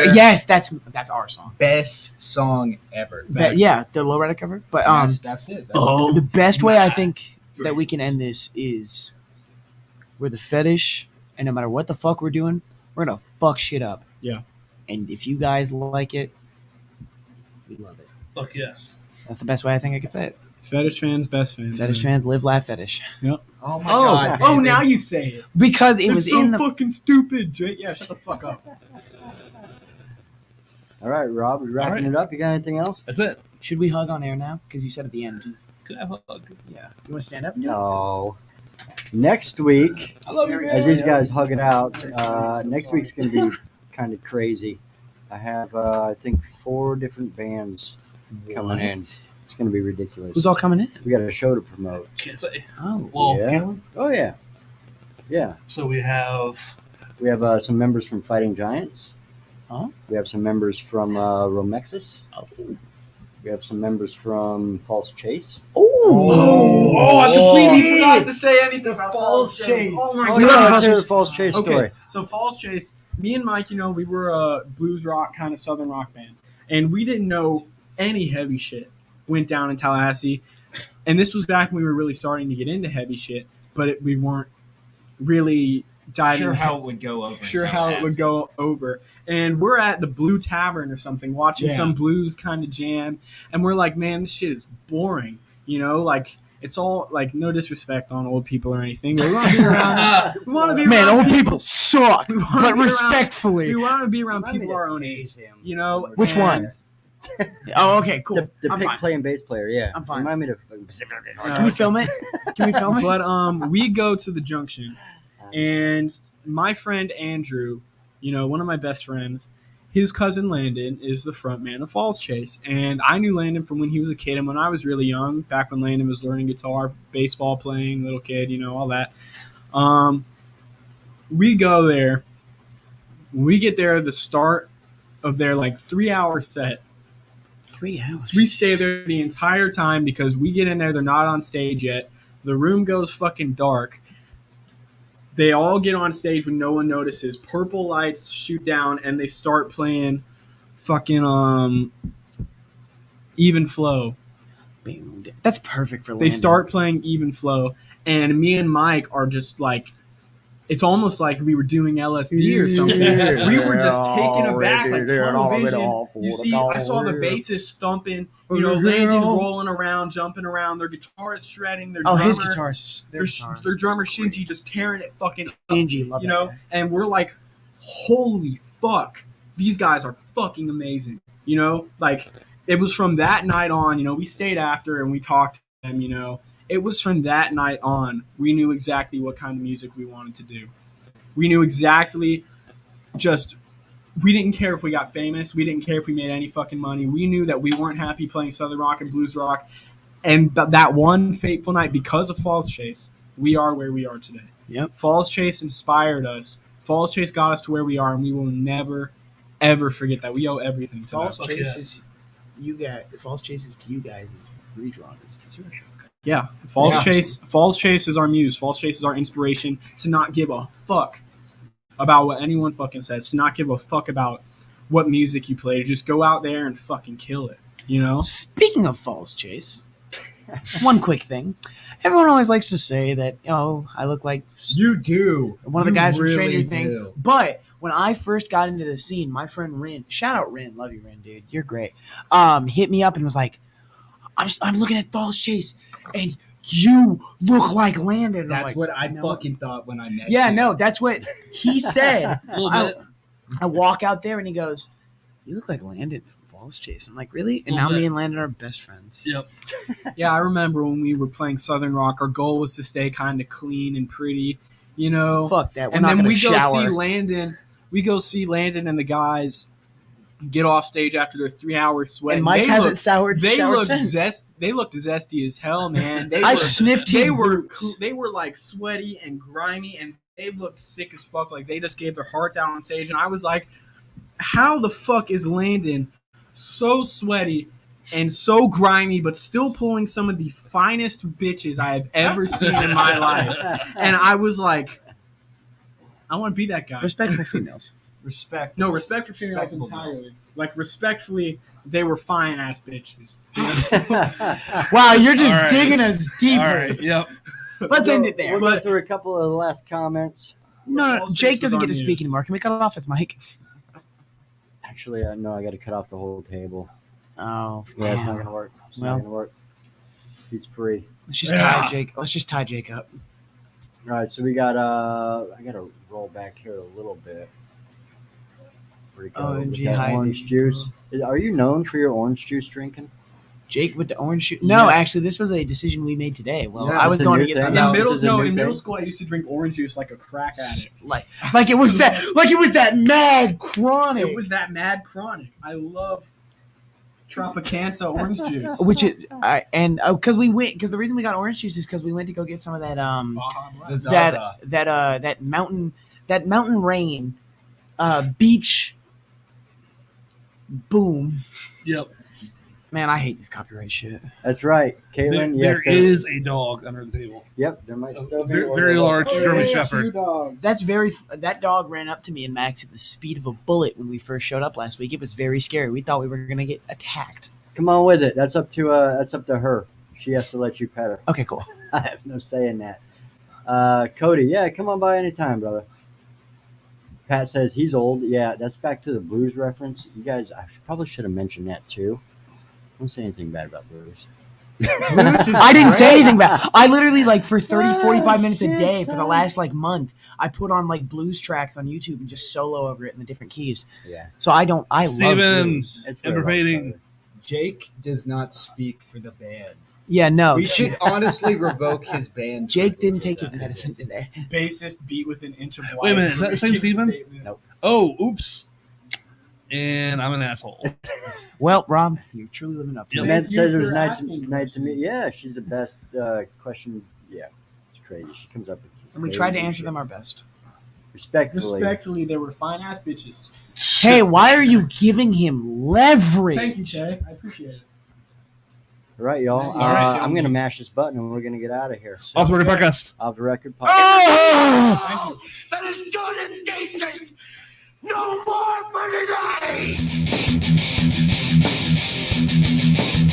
Lowrider. Yes, that's our song. Best song ever. Yeah, the Lowrider cover. But That's it. the best way I think that we can end this is we're the Fetish, and no matter what the fuck we're doing, we're gonna fuck shit up. Yeah. And if you guys like it, we love it. Fuck yes. That's the best way I think I could say it. Fetish fans, best fans. Fetish man. fans live, laugh, fetish. Oh my god. Oh, David. now you say it. Because it It's was so in the. fucking stupid, Jake. Yeah, shut the fuck up. All right, Rob, we wrapping it up. You got anything else? That's it. Should we hug on air now? Because you said at the end. Could I have a hug? Yeah. You want to stand up and do it? No. Next week, I love you, as man. these guys hug it out, next week's going to be kind of crazy. I have, I think, 4 different bands coming in. It's going to be ridiculous. Who's all coming in? We got a show to promote. Can't say. Oh. Well, Yeah. Oh, yeah. Yeah. so we have. We have some members from Fighting Giants. Oh. We have some members from Romexis. Oh. We have some members from False Chase. I completely forgot to say anything about Falls Chase. Oh my Oh, god. yeah, love let's False hear Chase. the False Chase Okay, story. so Falls Chase, me and Mike, we were a blues rock kind of southern rock band, and we didn't know any heavy shit went down in Tallahassee, and this was back when we were really starting to get into heavy shit, but we weren't really diving Sure how it would go over. in sure how it would Tallahassee. go over. And we're at the Blue Tavern or something watching some blues kind of jam, and we're like, man, this shit is boring. Like it's all like no disrespect on old people or anything. We want to be around. We want to be Man, around old people suck. We wanna But be around- respectfully. We want to be around Remind me people to our own tase age. him. Which and- ones? Oh, okay, cool. The I'm pick fine. playing bass player, yeah. I'm fine. Remind me to. Can we film it? Can we film it? But we go to the junction, and my friend Andrew, one of my best friends, his cousin Landon is the front man of Falls Chase, and I knew Landon from when he was a kid and when I was really young, back when Landon was learning guitar, baseball playing, little kid, all that. We go there. We get there at the start of their 3-hour set. 3 hours. So we stay there the entire time because we get in there. They're not on stage yet. The room goes fucking dark. They all get on stage when no one notices. Purple lights shoot down, and they start playing fucking Even Flow. That's perfect for They Landon. start playing Even Flow, and me and Mike are just like, it's almost like we were doing LSD or something. We were just taken aback, like tunnel vision. You see, I saw the bassist thumping, Landon rolling around, jumping around. Their guitar is shredding. Their drummer, his guitars. their drummer Shinji just tearing it fucking up, Angie, love that guy. and we're like, holy fuck, these guys are fucking amazing. It was from that night on, we stayed after and we talked to them, It was from that night on we knew exactly what kind of music we wanted to do. We knew exactly we didn't care if we got famous. We didn't care if we made any fucking money. We knew that we weren't happy playing Southern rock and blues rock. And that one fateful night, because of Falls Chase, we are where we are today. Yep. Falls Chase inspired us. Falls Chase got us to where we are, and we will never, ever forget that. We owe everything to Falls them. Chase is you guys. Falls Chase is to you guys is redrawn. It's Zero Shock. Yeah, Falls Yeah. Chase. Falls Chase is our muse. Falls Chase is our inspiration to not give a fuck about what anyone fucking says. To not give a fuck about what music you play. To just go out there and fucking kill it. Speaking of Falls Chase, one quick thing. Everyone always likes to say that, I look like You do. one of the You guys from really Stranger Things. do. But when I first got into the scene, my friend Rin, shout out Rin, love you Rin, dude, you're great. Hit me up and was like, I'm looking at Falls Chase, and you look like Landon. And I'm That's like, what I no. fucking thought when I met Yeah, you. no, that's what he said. A little I, bit. I walk out there and he goes, "You look like Landon from Falls Chase." I'm like, "Really?" And now Little bit. me and Landon are best friends. Yep. Yeah, I remember when we were playing Southern Rock, our goal was to stay kind of clean and pretty, Fuck that. We're And not then gonna we go shower. see Landon. We go see Landon and the guys get off stage after their 3-hour sweat. And Mike they hasn't looked, they showered looked since. They looked zesty as hell, man. They I were, sniffed they his were boots. they were like sweaty and grimy, and they looked sick as fuck. Like they just gave their hearts out on stage, and I was like, how the fuck is Landon so sweaty and so grimy, but still pulling some of the finest bitches I have ever seen in my life? And I was like, I want to be that guy. Respectful females. Respect. No, respect for females Respectable entirely. Like, respectfully, They were fine ass bitches. Wow, you're just All right. digging us deeper. All right. Yep. Let's end it there. We'll go through a couple of the last comments. No, All Jake six was doesn't get on to speak news. anymore. Can we cut off his mic? Actually, no, I got to cut off the whole table. Oh, Yeah, it's not damn. gonna work. It's Well. not gonna work. He's free. Let's just Yeah. tie Jake. Let's just tie Jake up. All right, so we got. I got to roll back here a little bit. Where'd it go? OMG, With that Heidi. orange juice. Are you known for your orange juice drinking? Jake with the orange shoe. No, Yeah. actually, this was a decision we made today. Well, Yeah, I was it's a going new to get thing. some No, out. this is a new In middle thing? school, I used to drink orange juice like a crack addict. Like it was that mad chronic. It was that mad chronic. I love Tropicana orange juice. Which is because the reason we got orange juice is because we went to go get some of that Baja Blast. The Zaza. that mountain rain beach boom. Yep. Man, I hate this copyright shit. That's right, Caitlin. There Yes, is a dog under the table. Yep, there might still be. Very large German Shepherd. That dog ran up to me and Max at the speed of a bullet when we first showed up last week. It was very scary. We thought we were gonna get attacked. Come on with it. That's up to her. She has to let you pet her. Okay, cool. I have no say in that. Cody, yeah, come on by anytime, brother. Pat says he's old. Yeah, that's back to the blues reference. You guys, I probably should have mentioned that too. Don't say anything bad about blues. I didn't say anything bad. I literally for 30, 45 minutes a shit, day for the son. last month, I put on blues tracks on YouTube and just solo over it in the different keys. Yeah, So I love Steven, blues. it's very much Interpreting. better. Jake does not speak for the band. Yeah, no. We should honestly revoke his band. Jake didn't take his privileges medicine after today. Bassist beat with an inch of wire. Wait a minute, is that the same Steven? Nope. Oh, oops. And I'm an asshole. Well, Rob, you're truly living up to Yep. it. Samantha says it was for nice asking to questions. meet. Yeah, she's the best question. Yeah, it's crazy. She comes up with. And we tried to crazy answer shit. them our best. Respectfully. Respectfully, they were fine ass bitches. Hey, why are you giving him leverage? Thank you, Jay. I appreciate it. All right, y'all. All right, I'm gonna mash this button and we're gonna get out of here. Off the record podcast. Off the record. Podcast. Oh! Thank you. That is good and decent. No more for today.